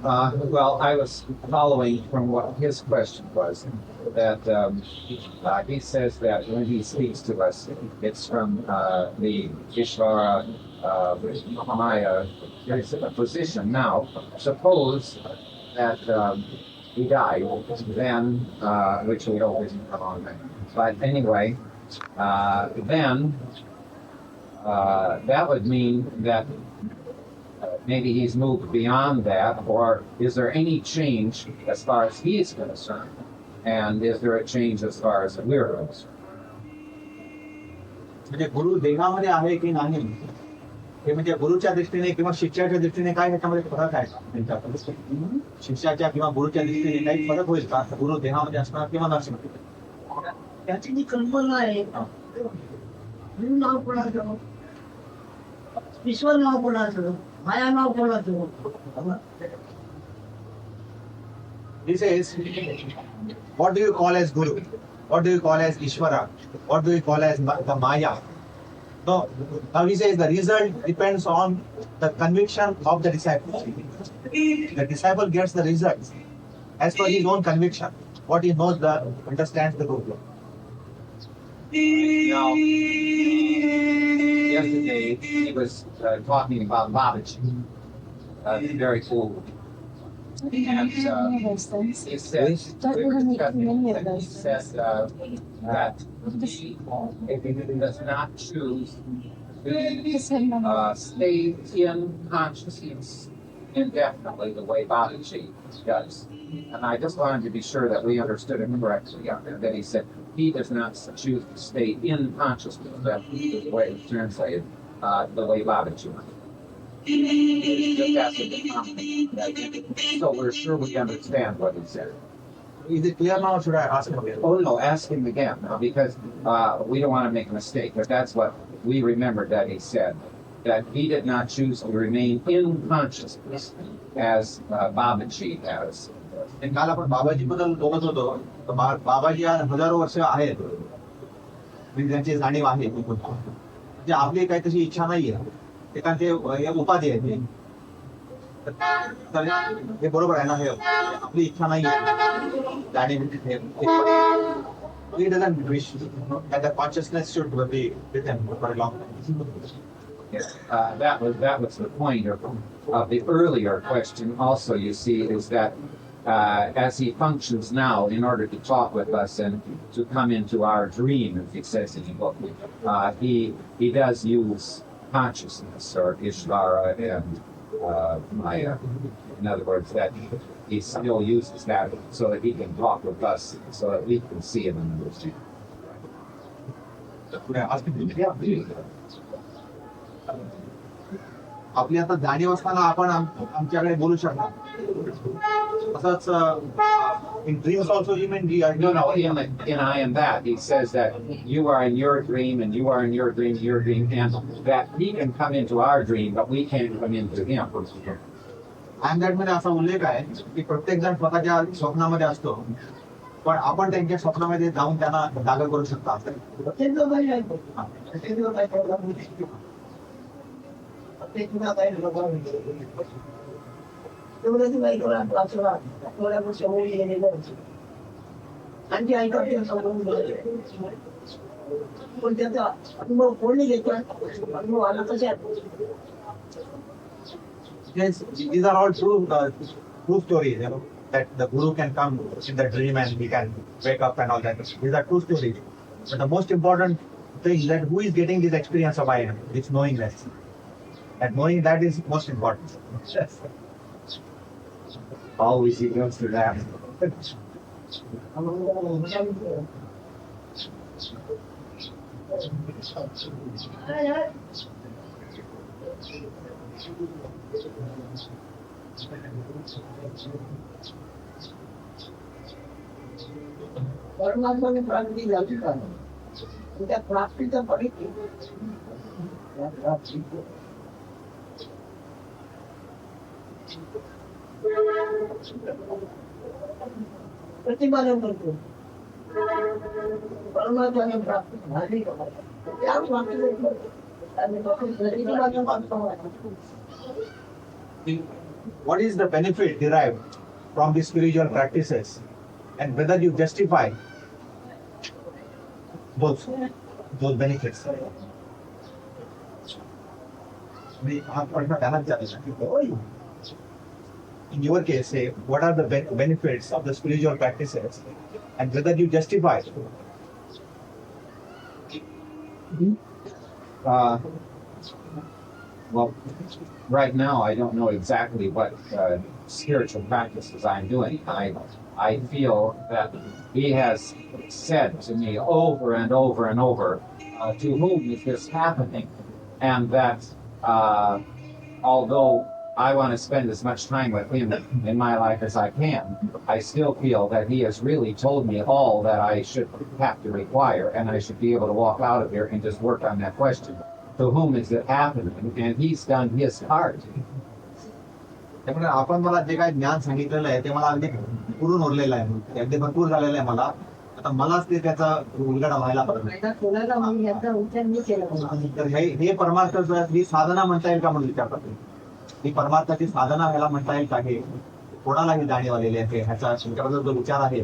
Well, I was following from what his question was, that he says that when he speaks to us, it's from the Ishvara Mahamaya position. Now, suppose that he died, then, which we hope isn't for long, but anyway, then that would mean that maybe he's moved beyond that, or is there any change as far as he is concerned? And is there a change as far as we're concerned? म्हणजे गुरु देहामध्ये आहे की नाही, हे म्हणजे गुरुच्या दृष्टीने किंवा शिष्याच्या दृष्टीने काय ह्याच्यामध्ये फरक आहे? शिष्याच्या किंवा गुरुच्या दृष्टीने काही फरक होईल का? गुरु देहामध्ये असणार किंवा नसणार? त्याची जी कल्पना आहे, गुरु नाव कोणाचं, ईश्वर नाव कोणाचं, माया नाव कोणाचं. He says, what do you call as Guru? What do you call as Ishvara? What do you call as the Maya? No. Now he says the result depends on the conviction of the disciple. The disciple gets the results as per his own conviction. What he knows, understands the Guru. Now, yesterday he was talking about Babaji. Very cool. And he said that if he does not choose to stay in consciousness indefinitely the way Babaji does. And I just wanted to be sure that we understood it correctly. That he said he does not choose to stay in consciousness. That's the way it's translated, the way Babaji does. Just asking the comment. So we're sure we understand what he said. Is it clear now, or should I ask him again? Oh no, ask him again, because we don't want to make a mistake, but that's what we remembered that he said, that he did not choose to remain in consciousness as Babaji has. काल आपण बाबाजी बद्दल बोलत होतो, तर बाबाजी आज हजारो वर्ष आहेत, त्यांची जाणीव आहे. म्हणजे आपली काही तशी इच्छा नाहीये एखादे हे उपाधी आहे ती. तर हे बरोबर आहे ना, हे आपली इच्छा नाही आहे आणि he doesn't wish that the consciousness should be with him for a long time. That was the point of the earlier question. Also, you see, is that as he functions now, in order to talk with us and to come into our dream, as he says in the book, he does use consciousness or Ishvara and Maya. In other words, that he still uses that so that he can talk with us, so that we can see him and understand. Could I ask you? आपली आता जाणीव असताना आपण आमच्याकडे बोलू शकता. तसंच in dreams also you mean No, in I am that, he says that you are in your dream and you are in your dream, and that he can come into our dream, but we can't come into him. I am that मध्ये असा उल्लेख आहे की प्रत्येक जण स्वतःच्या स्वप्नामध्ये असतो, पण आपण त्यांच्या स्वप्नामध्ये जाऊन त्यांना जागा करू शकता. आणि ऐकत पण त्याचा अनुभव कोणी घेतात, अनुभव आला कशा. Yes, these are all true stories, you know, that the guru can come in the dream and he can wake up and all that. These are true stories. But the most important thing is that who is getting this experience of I am, this knowingness. And knowing that is most important. Always he goes to that. परमात्मा में प्राप्ति जाती है, उनका प्राप्ति तो बड़ी थी. प्रतिपादन करतो परमात्मा में प्राप्ति झाली त्या प्राप्ति आणि प्रतिपादन करतो. What is the benefit derived from these spiritual practices, and whether you justify those benefits? In your case, say, what are the benefits of the spiritual practices, and whether you justify? Well, right now I don't know exactly what spiritual practices I'm doing. I feel that he has said to me over and over and over, to whom is this happening? And that although I want to spend as much time with him in my life as I can, I still feel that he has really told me all that I should have to require, and I should be able to walk out of here and just work on that question. To whom is it happening? And he's done his part. त्यामुळे आपण मला जे काही ज्ञान सांगितलेलं आहे ते मला अगदी पुरून उरलेलं आहे, अगदी भरपूर झालेलं आहे मला. आता मलाच ते त्याचा उलगडा व्हायला पाहिजे. तर हे परमार्थ ही साधना म्हणता येईल का म्हणून विचार करतो. ही परमार्थाची साधना ह्याला म्हणता येईल का, हे कोणालाही जाणीव आलेली आहे ह्याचा तुमच्याबद्दल जो विचार आहे.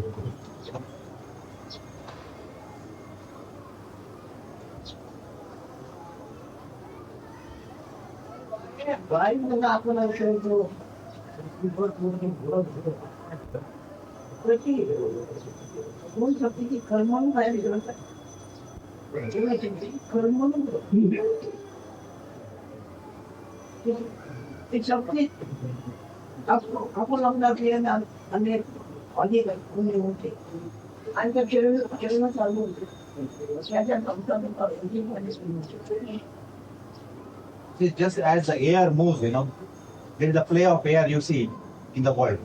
आपण कोण शक्तीची कर्म बाहेर कर्म ती शक्ती आपण आपल्या आणि अधिक होते आणि त्या खेळणं चालू होते. It's just as the air moves, you know, there is a play of air you see in the world.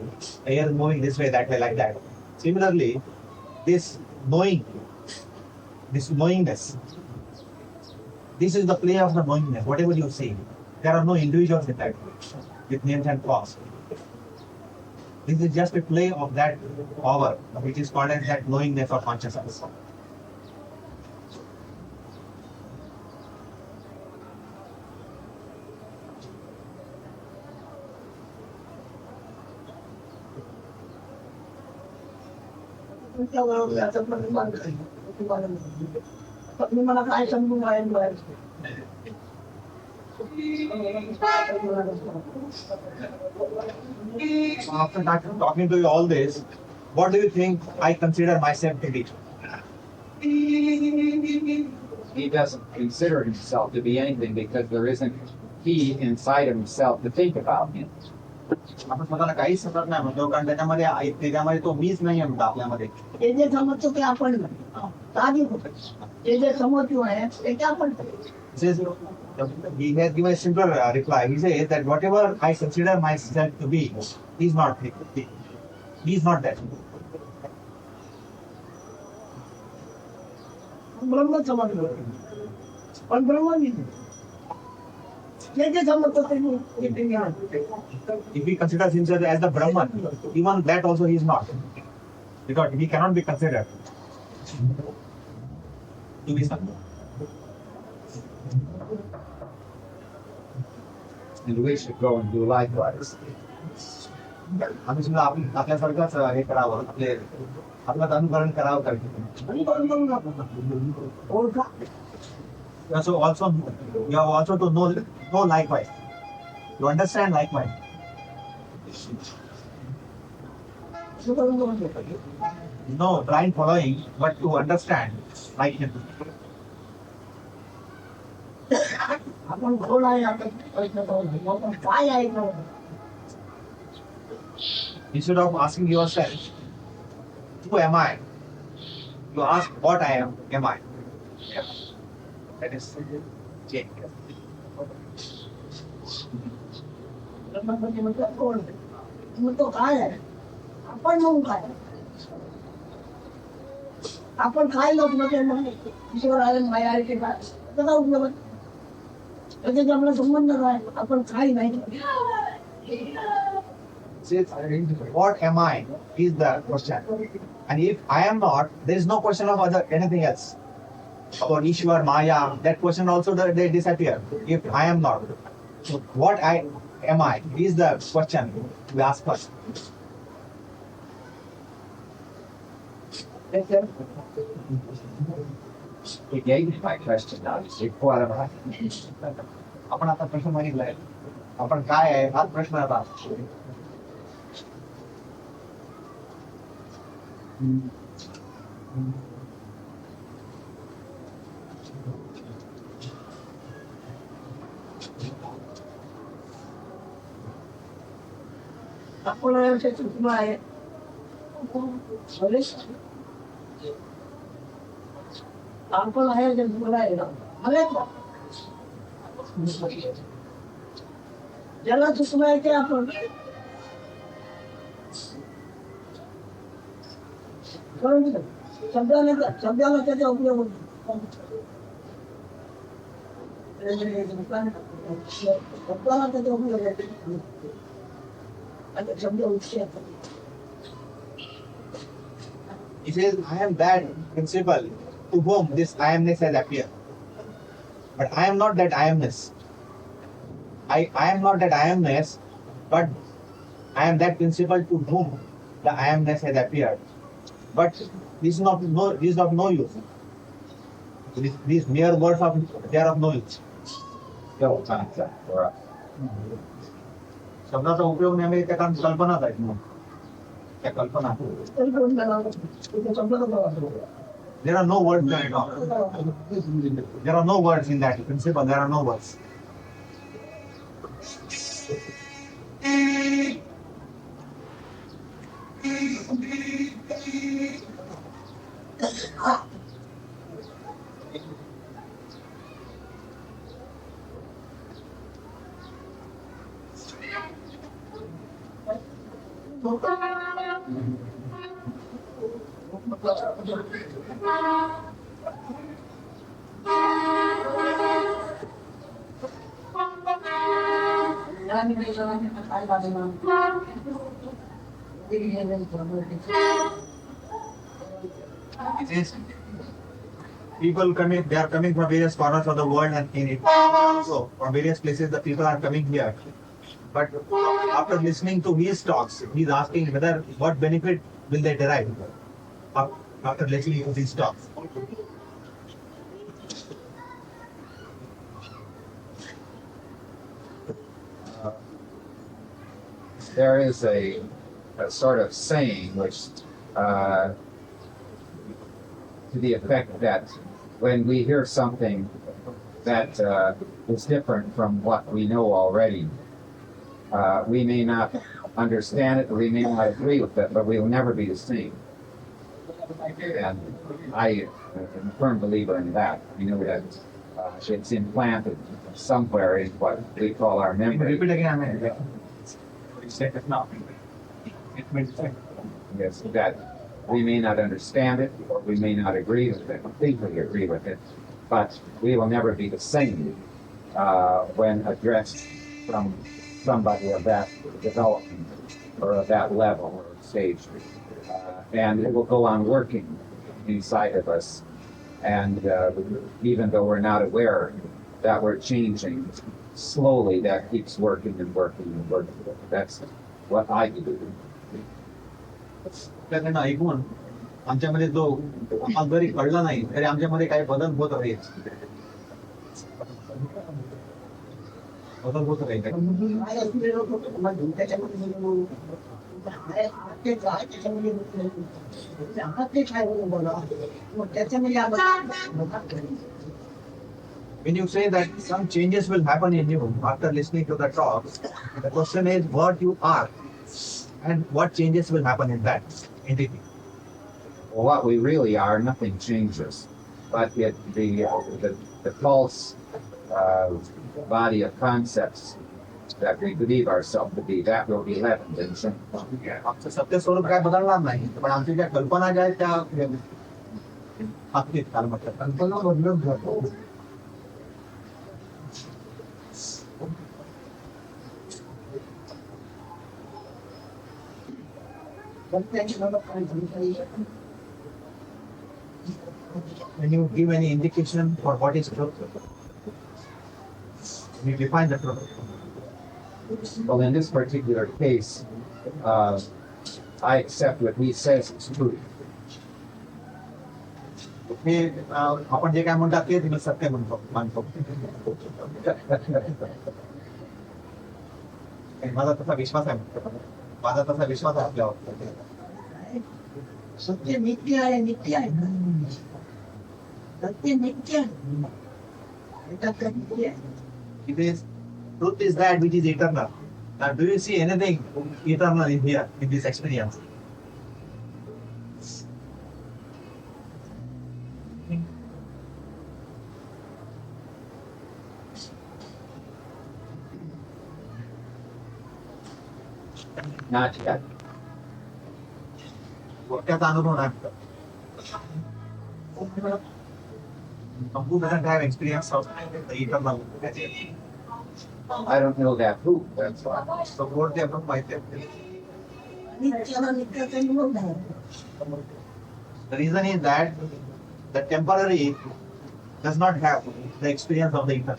Air is moving this way, that way, like that. Similarly, this knowingness, this is the play of the knowingness. Whatever you see, there are no individuals in that with names and forms. This is just a play of that power, which is called as that knowingness or consciousness. तुमच्याबरोबर याचं प्रतिपादन करेन. तुम्ही मला काय समजून राहिलं After talking to you all this, what do you think I consider myself to be? He doesn't consider himself to be anything because there isn't he inside of himself to think about him. आपण स्वतःला काहीच समजत नाही म्हणतो कारण त्याच्यामध्ये तो मीच नाही आहे म्हणतो आपल्यामध्ये. हे जे समजतो ते आपण साधी हे जे समजतो आहे ते आपण Says he has given a simple reply. He says that whatever I consider myself to be, he's not. He's not that. ब्रह्म समजलो पण ब्रह्म नाही हे जे समजतो ते If he considers himself as the Brahman, even that also he is not, because he cannot be considered to be something. And we should go and do likewise. आम्ही सुद्धा आपल्यासारखंच हे करावं, आपलं अनुकरण करावं ओळखा So also you have also to know likewise, to understand likewise. No blind following, but to understand like him. आपण कोण आहे आता प्रश्न करू आपण काय आहे ना Instead of asking yourself, who am I? You ask, what I am I? Yeah. That is change. ब्रह्मपती म्हणतात कोण मग तो काय आहे आपण म्हणून काय आपण काय लोक म्हणजे मग ईश्वर आहे माया आहे की काय त्याचा उपयोग त्याच्यात आपला संबंध काय आपण काय नाही Says, what am I? Is the question. And if I am not, there is no question of anything else. About Ishwar, Maya, that question also they disappear. If I am not, so what am I? Is the question we ask first. He gave me my question now. You see, what am I? आपण आता प्रश्न मागितलाय, आपण काय आहे हाच प्रश्न आता. आपण आहे आपण आहे जे तुला आहे ना ज्याला चुकवायचे आपण शब्दाला त्याचा उपयोग होतो शब्दाला त्याचा उपयोग होतो आणि शब्द उच्चार He says, I am that principle to whom this I amness has appeared. But I am not that I amness. I am not that I amness, but I am that principle to whom the I amness has appeared. But this is of no use. These mere words they are of no use. Still concept for us. शब्दाचा उपयोग नेहमी त्या कल्पनाच आहेत मग त्या कल्पना. There are no words there at all. There are no words in that principle. There are no words. It is people coming, they are coming from various corners of the world and in it. So from various places the people are coming here. But after listening to his talks, he is asking whether what benefit will they derive. after listening to these talks? There is a sort of saying which, to the effect that when we hear something that is different from what we know already, we may not understand it, we may not agree with it, but we will never be the same. And I am a firm believer in that. We know that it's implanted somewhere in what we call our memory. Repeat again. I mean, you said it now. It means Yes, that we may not understand it, or we may not agree with it, completely agree with it, but we will never be the same when addressed from somebody of that development or of that level or stage. And it will go on working inside of us. And even though we're not aware that we're changing, slowly that keeps working and working and working. That's what I do. त्यांना ऐकून आमच्यामध्ये जो आम्हाला जरी कळला नाही तरी आमच्यामध्ये काही बदल होत राहील. बदल होत राहील. When you say that some changes will happen in you after listening to the talk, the question is what you are and what changes will happen in that entity. Well, what we really are, nothing changes, but the false body of concepts that we believe ourselves to be, that will be leavened and changed. आमचं सत्य स्वरूप काय बदलणार नाही, पण आमच्या ज्या कल्पना ज्या आहेत त्या बाबतीत कल्पना बदलत जातो. When you give any indication for what is truth, you define the truth. Well, in this particular case, I accept what he says is true. हे आपण जे काय म्हणतात ते मी सत्य म्हणतो मानतो. माझा तसा विश्वास आहे. माझा तसा विश्वास आहे आपल्यावर. सत्य नित्य आहे, नित्य आहे. सत्य नित्य आहे. नित्य आहे. It is truth is that which is eternal. Now, do you see anything eternal in here in this experience? Not yet. त्याचा अनुभव नाही. Who doesn't have experience of the eternal? I don't know that who, that's why. So what they have माहिती आहे. The reason is that the temporary does not have the experience of the eternal.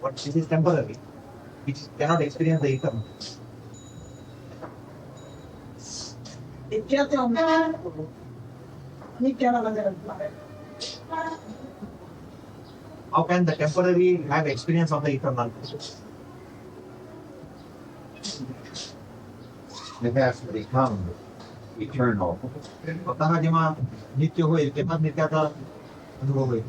But this is temporary, which cannot experience the eternal. How can the temporary have experience of the eternal? It has to become eternal. स्वतः जेव्हा नित्य होईल तेव्हा नित्याचा अनुभव होईल.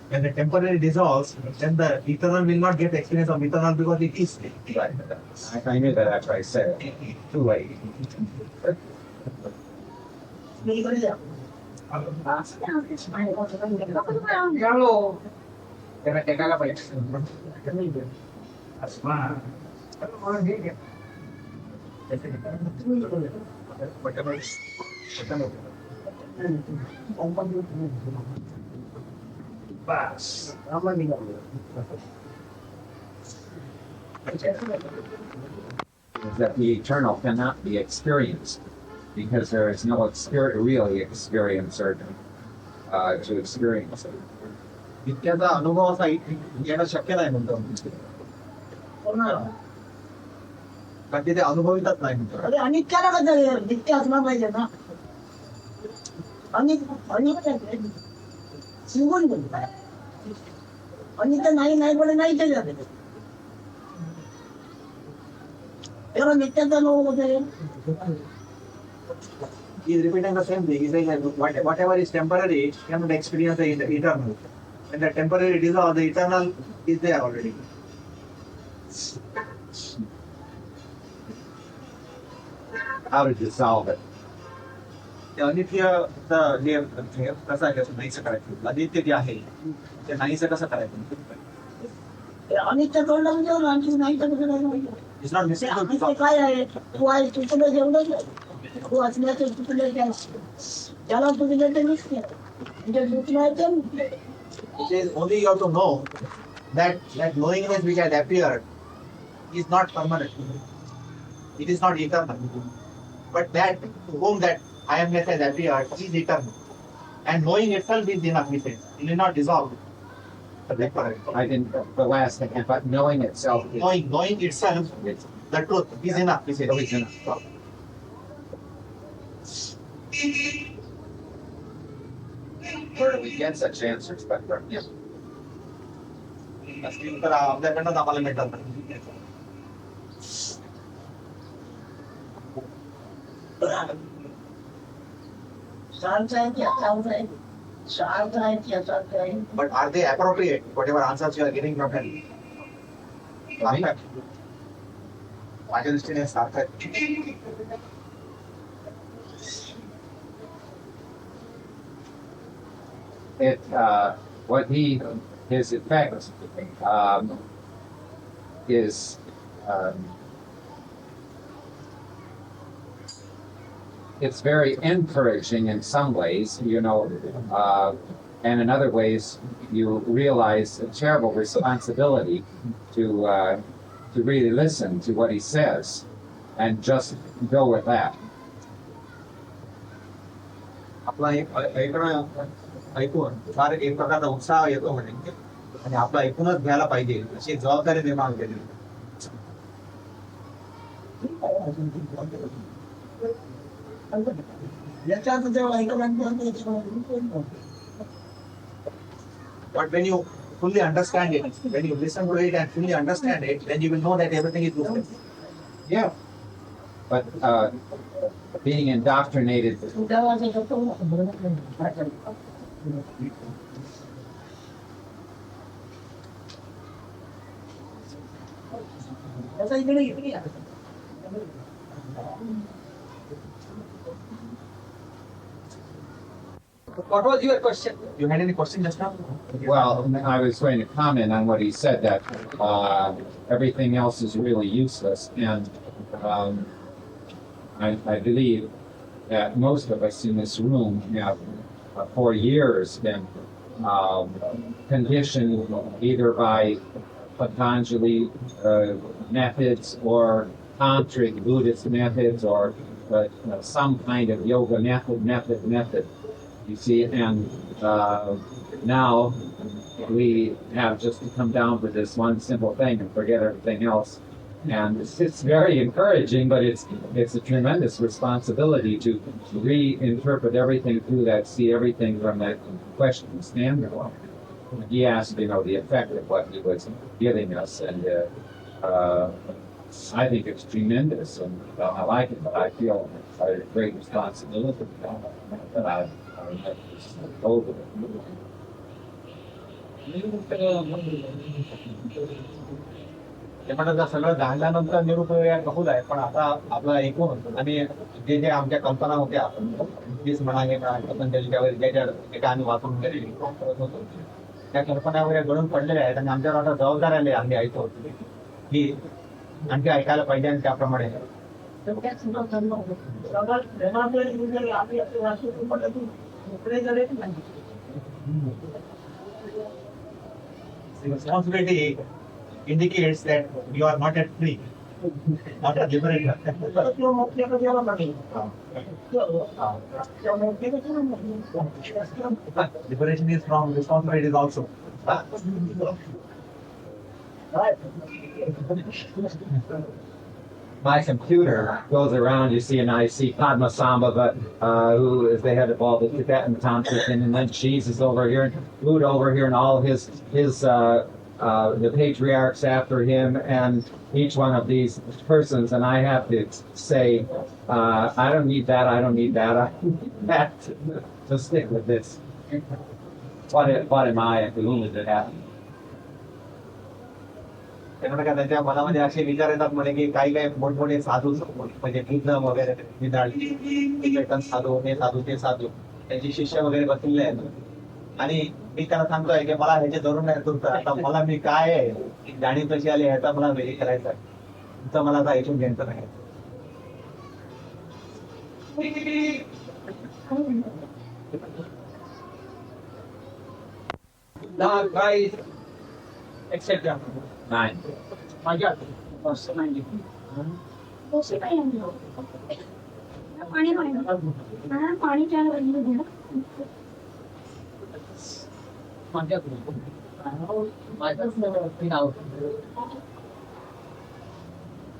When the temporary dissolves, then the eternal will not get experience of eternal because it is. Right. I knew that after I said it. Too late. That the eternal cannot be experienced because there is no really experiencer to experience it. नित्याचा अनुभव असा येणं शक्य नाही म्हणतो. कारण ते अनुभवितच नाही. अरे अनित्याला कसं नित्य असणार पाहिजे ना. शिवून बोलतो अनित्य नाही बोले नाही केलं तेव्हा नित्याचा अनुभव होते. He is repeating the same thing. He is saying that whatever is temporary cannot experience the eternal. When the temporary dissolves, the eternal is there already. How to dissolve it? ते अनित्यचं जे कसं आहे त्याचं नाहीचं करायचं. अनित्य जे आहे ते नाहीचं कसं करायचं. अनित्य तोडलं म्हणजे आणखी नाही तर It's not missing to dissolve. काय आहे तू आहे तुला जेवढं तू असण्याचं तुला त्याला तुझे ते दिसते म्हणजे दुसरं It is only you have to know that knowingness which has appeared is not permanent. It is not eternal. But that to whom that I amness has appeared is eternal. And knowing itself is enough, he says. It will not dissolve. I didn't, the last thing, but knowing itself is Knowing itself, the truth is enough, he says. always enough. Where do we get such answers? But yeah. असतील तर आपल्याकडनं आम्हाला मिळतात. शांत आहे की अशांत आहे शांत आहे की अशांत आहे. But are they appropriate? Whatever answers you are getting from him. माझ्या दृष्टीने सार्थ आहे. His effect is it's very encouraging in some ways, and in other ways you realize a terrible responsibility to really listen to what he says and just go with that. आपला ऐकून फार एक प्रकारचा उत्साह येतो म्हणजे आणि आपलं ऐकूनच घ्यायला पाहिजे अशी जबाबदारी निर्माण केली. याच्यात जेव्हा ऐकलं But when you fully understand it, when you listen to it and fully understand it, then you will know that everything is useless. Yeah. But being indoctrinated What was your question? You had any question just now? Well, I was going to comment on what he said, that everything else is really useless, and I believe that most of us in this room have for years been conditioned either by Patanjali methods or tantric Buddhist methods or some kind of yoga method. You see, and now we have just to come down to this one simple thing and forget everything else. And it's very encouraging, but it's a tremendous responsibility to reinterpret everything through that, see everything from that question standpoint. He asked, the effect of what he was giving us, and I think it's tremendous, and I like it, but I feel a great responsibility that I've over it. ते म्हणतात सगळं झाल्यानंतर निरुपयोग या कबूल आहे, पण आता आपलं ऐकून आणि जे जे आमच्या कल्पना होत्या तीच म्हणाले पतंजलीच्या ज्या आम्ही वाचून करत होतो त्या कल्पना वगैरे गळून पडलेल्या आहेत आणि आमच्यावर आता जबाबदारी आली आम्ही ऐकतो की आणखी ऐकायला पाहिजे आणि त्याप्रमाणे responsibility indicates that you are not yet free, not yet liberated. Liberation is from responsibilities also. My computer goes around, you see, and I see Padmasambhava, who is the head of all the Tibetan tantric, and then Jesus over here, and Buddha over here, and all the patriarchs after him, and each one of these persons, and I have to say, I don't need that, I don't need that, I need that, to stick with this. What am I doing to happen? त्यांना त्यांच्या मनामध्ये असे विचार येतात म्हणे की काही काही मोठमोठे साधू म्हणजे बुद्ध वगैरे तिबेटन साधू हे साधू ते साधू त्यांची शिष्य वगैरे बसलेले आहेत आणि मी त्याला सांगतोय की मला ह्याचे धरून नाही तुमचं आता मला मी काय आहे जाणीव कशी आली ह्याचा मला वेगळी करायचं आहे तुमचं मला आता ऐकून घ्यायचं नाही. guys, etc. 9. My God, what's 90?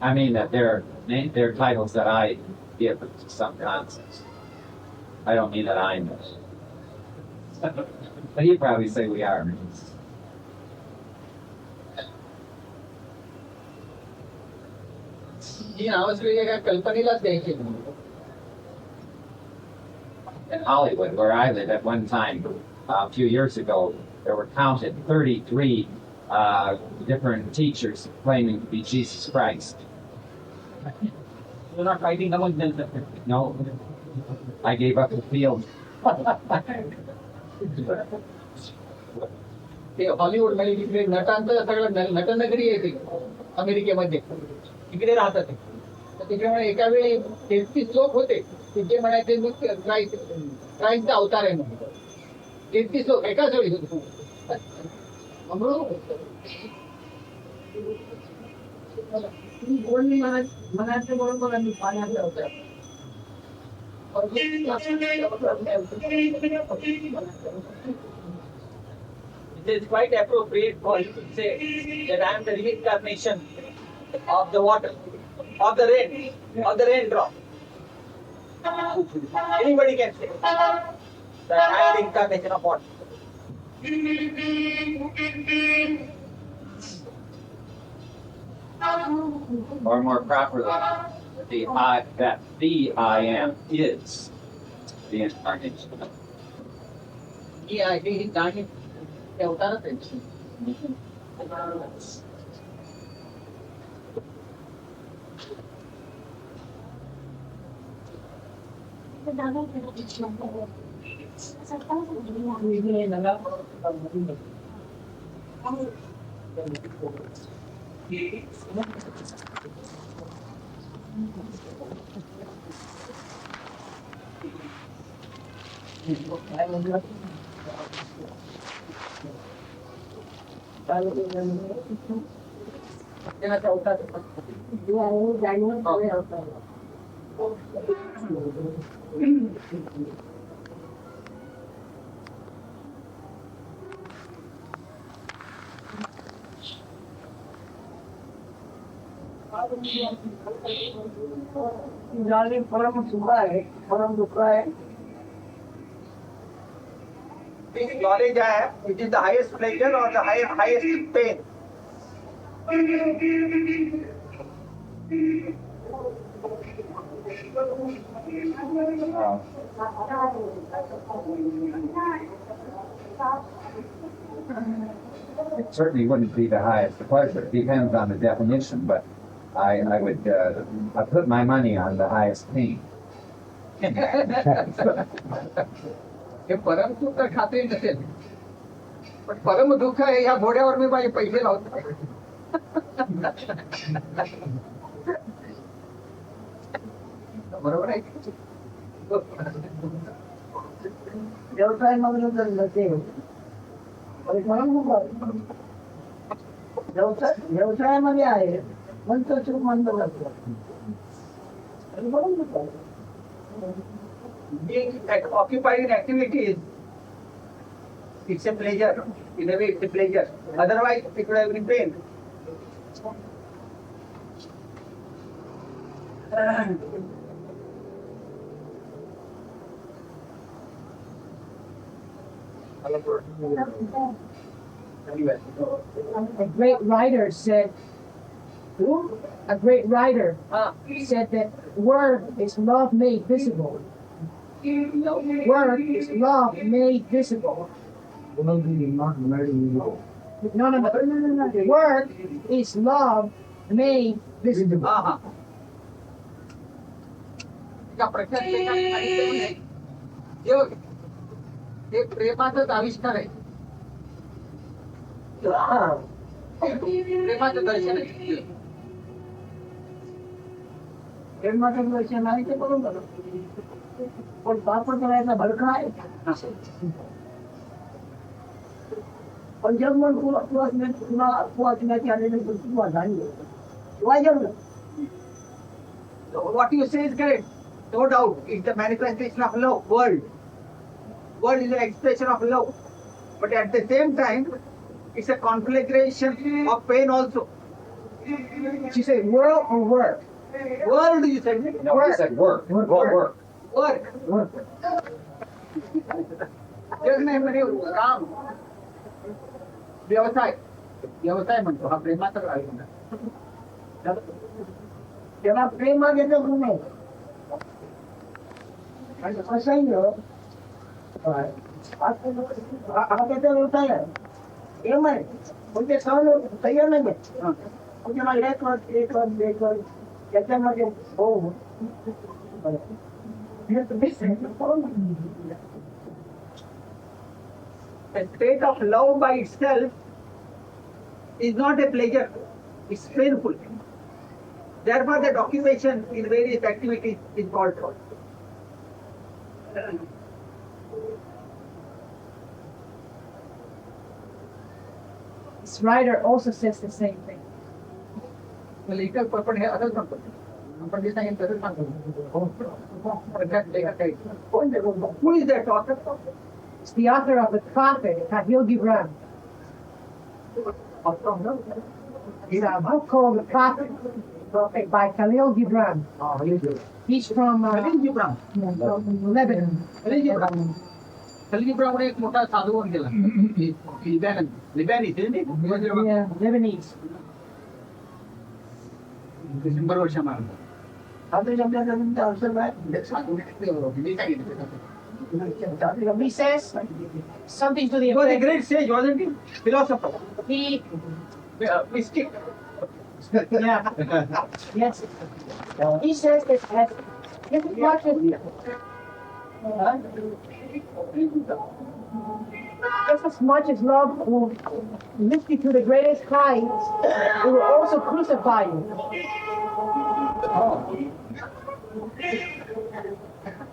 I mean that they're titles that I give to some concepts. I don't mean that I know. But you probably say we are. In Hollywood, where I lived at one time, a few years ago, there were counted 33 different teachers claiming to be Jesus Christ. You're not fighting among them. No, I gave up the field. Hollywood मध्ये तिकडे नटांचं सगळं नटनगरी आहे ती अमेरिकेमध्ये तिकडे राहतात ते तर तिकडे एका वेळी 33 लोक होते ते जे म्हणायचे क्राईस्टचा अवतार आहे म्हणून 33 लोक एकाच वेळी होते म्हणायचं म्हणून मला मी पाण्याचा अवतार It is quite appropriate for you to say that I am the reincarnation of the water, of the rain, of the raindrop. Anybody can say that I am the incarnation of water. Or more properly, the I am is the incarnation. Yeah, I think incarnation. अवतारच आहे परम सुख आहे परम दुःख आहे This knowledge I have, it is the highest pleasure or the highest pain. It certainly wouldn't be the highest pleasure. It depends on the definition, but I would I put my money on the highest pain. हे परम सुख तर खाते नसेल पण परम दुःख आहे या घोड्यावर मी माझे पैसे लावतो बरोबर आहे व्यवसाय व्यवसायामध्ये आहे म्हणतो सुख म्हणतो being occupied in activities, it's a pleasure. In a way, it's a pleasure. Otherwise, it would have been pain. A great writer said, a great writer said that word is love made visible. Word is love made visible. No. Word is love made visible. हे प्रेमाचंच आविष्कार आहे प्रेमाचं दर्शन आहे प्रेमाचं दर्शन आहे ते बरोबर पण बापण करायचा भडका आहे पण जग मग तुला वाचण्याची आलेली तुला झाली वाजवलं what you say is correct no doubt it's the manifestation of love world is an expression of love but at the same time it's a conflagration of pain also she said world or world you said No, he said work. work जग नाही म्हणे काम व्यवसाय म्हणतो हा प्रेमाचा आहे तेव्हा प्रेम घेतो गुण आहे आणि असंही हा त्याचा व्यवसाय आहे प्रेम आहे पण ते सहन तयार नाही म्हणजे मला एक वर्ष त्याच्यामध्ये हो The state of love by itself is not a pleasure, it's painful. Therefore, the occupation in various activities is called for. This writer also says the same thing. Well, equal purpose हे असंच म्हणतो आपण जे सांगितलं तसंच सांगतो Who is that author? It's the author of the Prophet, Khalil Gibran. It's a book called The Prophet by Khalil Gibran. He's from Lebanon. खलगी प्रमाणे एक मोठा साधू होऊन गेला लिबॅनीज Yeah, Lebanese. 100 वर्षामागे साधू शब्दाचा अर्थ काय साधू मी सांगितलं He says something to the He was a effect. great sage, wasn't he? Philosopher. He, Mystic. yeah, yes. He says that just as much as love will lift you to the greatest heights, it will also crucify you.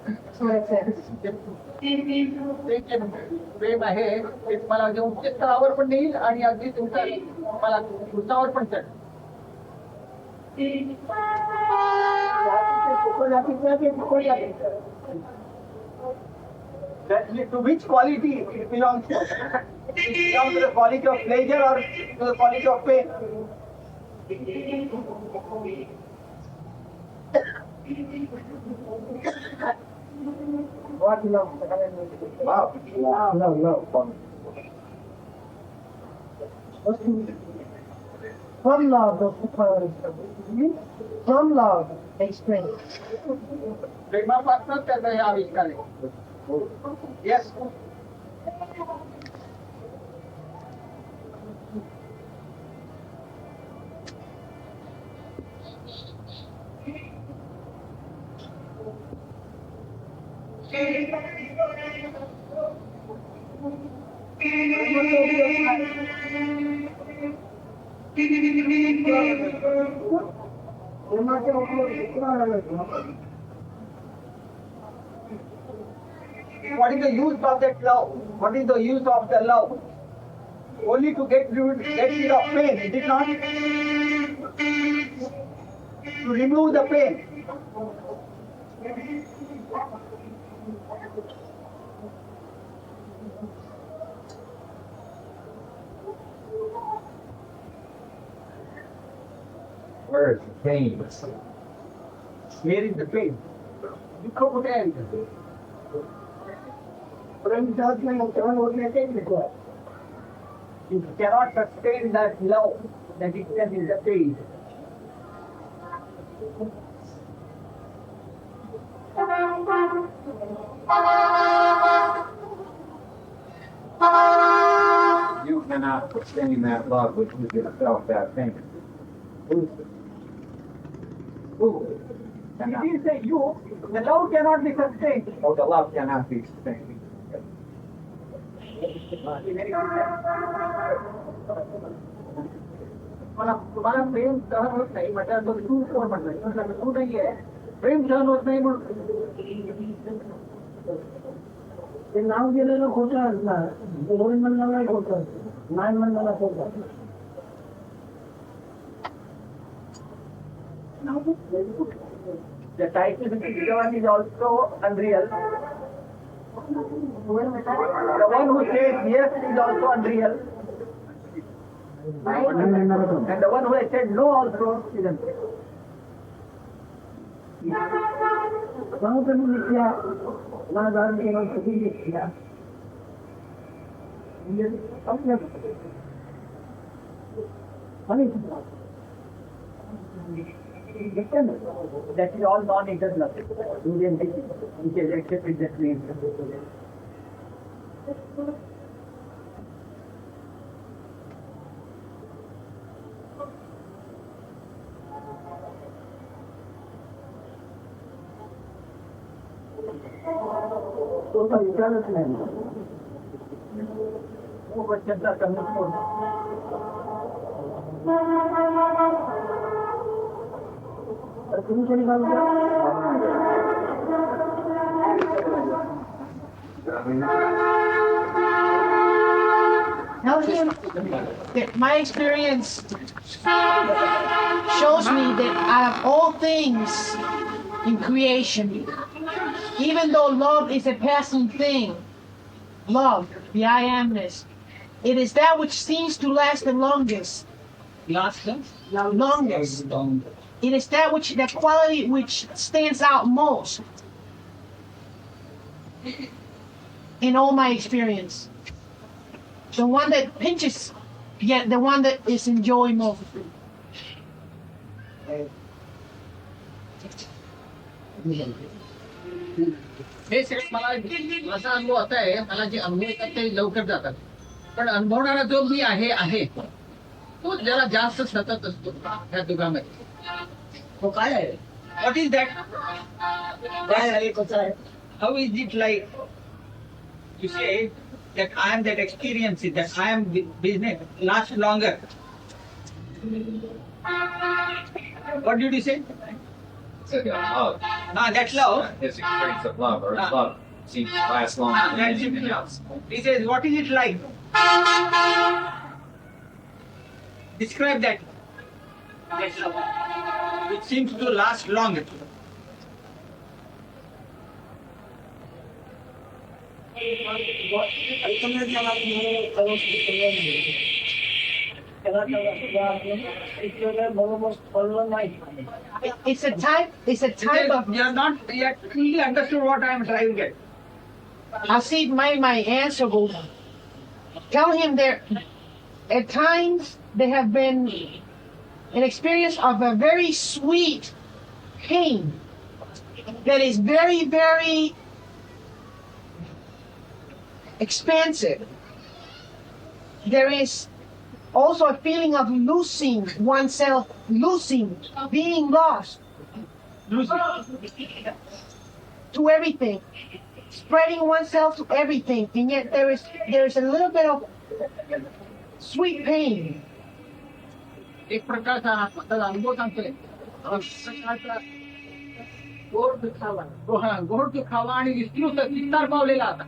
That's what it says. प्रेम आहे ते तुम्हाला जे उच्च स्तरावर पण नेईल आणि अगदी तुमचा मला उंचावर पण चढ To which quality it belongs to? It belongs to the quality of pleasure or to the quality of pain? What love? Wow. No. From love, from love, they spring. प्रेमापासून त्याचा हे आविष्कार आहे yes What is the use of that love? What is the use of the love? Only to get rid of pain, is it not? To remove the pain. Where is the pain? Here is the pain. दुःख कुठे आहे इथे? प्रेम सहज नाही मग सहन होत नाही तेच दुःख आहे. You cannot sustain that love that itself is the pain. You cannot sustain that love which you have felt that pain. Who? It is that you, the love cannot be sustained. Oh, the love cannot be sustained. मला तुम्हाला प्रेम सहन होत नाही म्हटलं तर तू कोण म्हटलं तू नाही आहे प्रेम सहन होत नाही म्हणून ते नाव गेलेलं खोटं असणार दोन म्हणणारा खोटं नाही म्हणणारा खोटं The title is also unreal. The one who says yes is also unreal. And the one who has said no also is unreal. That is all non-eternal. Indian teaching, which is accepted that way. तो का विचारच नाही वो बच्चा कमी तुम्ही कोणी काम Tell him that my experience shows me that out of all things in creation, even though love is a passing thing, love, the I amness, it is that which seems to last the longest. Longest. It is that quality which stands out most in all my experience. The one that pinches, yet the one that is enjoying most. हे सगळं मला असा अनुभव आता आहे मला जे अनुभव येतात ते लवकर जातात पण अनुभवणारा जो मी आहे तो जरा जास्त सतत असतो त्या दुगामध्ये तो काय आहे व्हॉट इज दॅट काय आहे कसं आहे how is it like you से that I am that experience that I am business last longer. What did you say? Said love. That's love. His experience of love, or love seems to last longer than anything else. He says, what is it like? Describe that. That's love. It seems to last longer. It's a type of. You have not yet fully understood what I am trying to get. I'll see my answer goes. Tell him there, at times there have been an experience of a very sweet pain that is very, very expansive. There is also a feeling of losing oneself, being lost to everything, spreading oneself to everything, and yet there is a little bit of sweet pain. एक प्रकारचा त्याचा अनुभव सांगतोय प्रकारचा गोड दुखावा आणि विस्तृत विस्तार पावलेला आता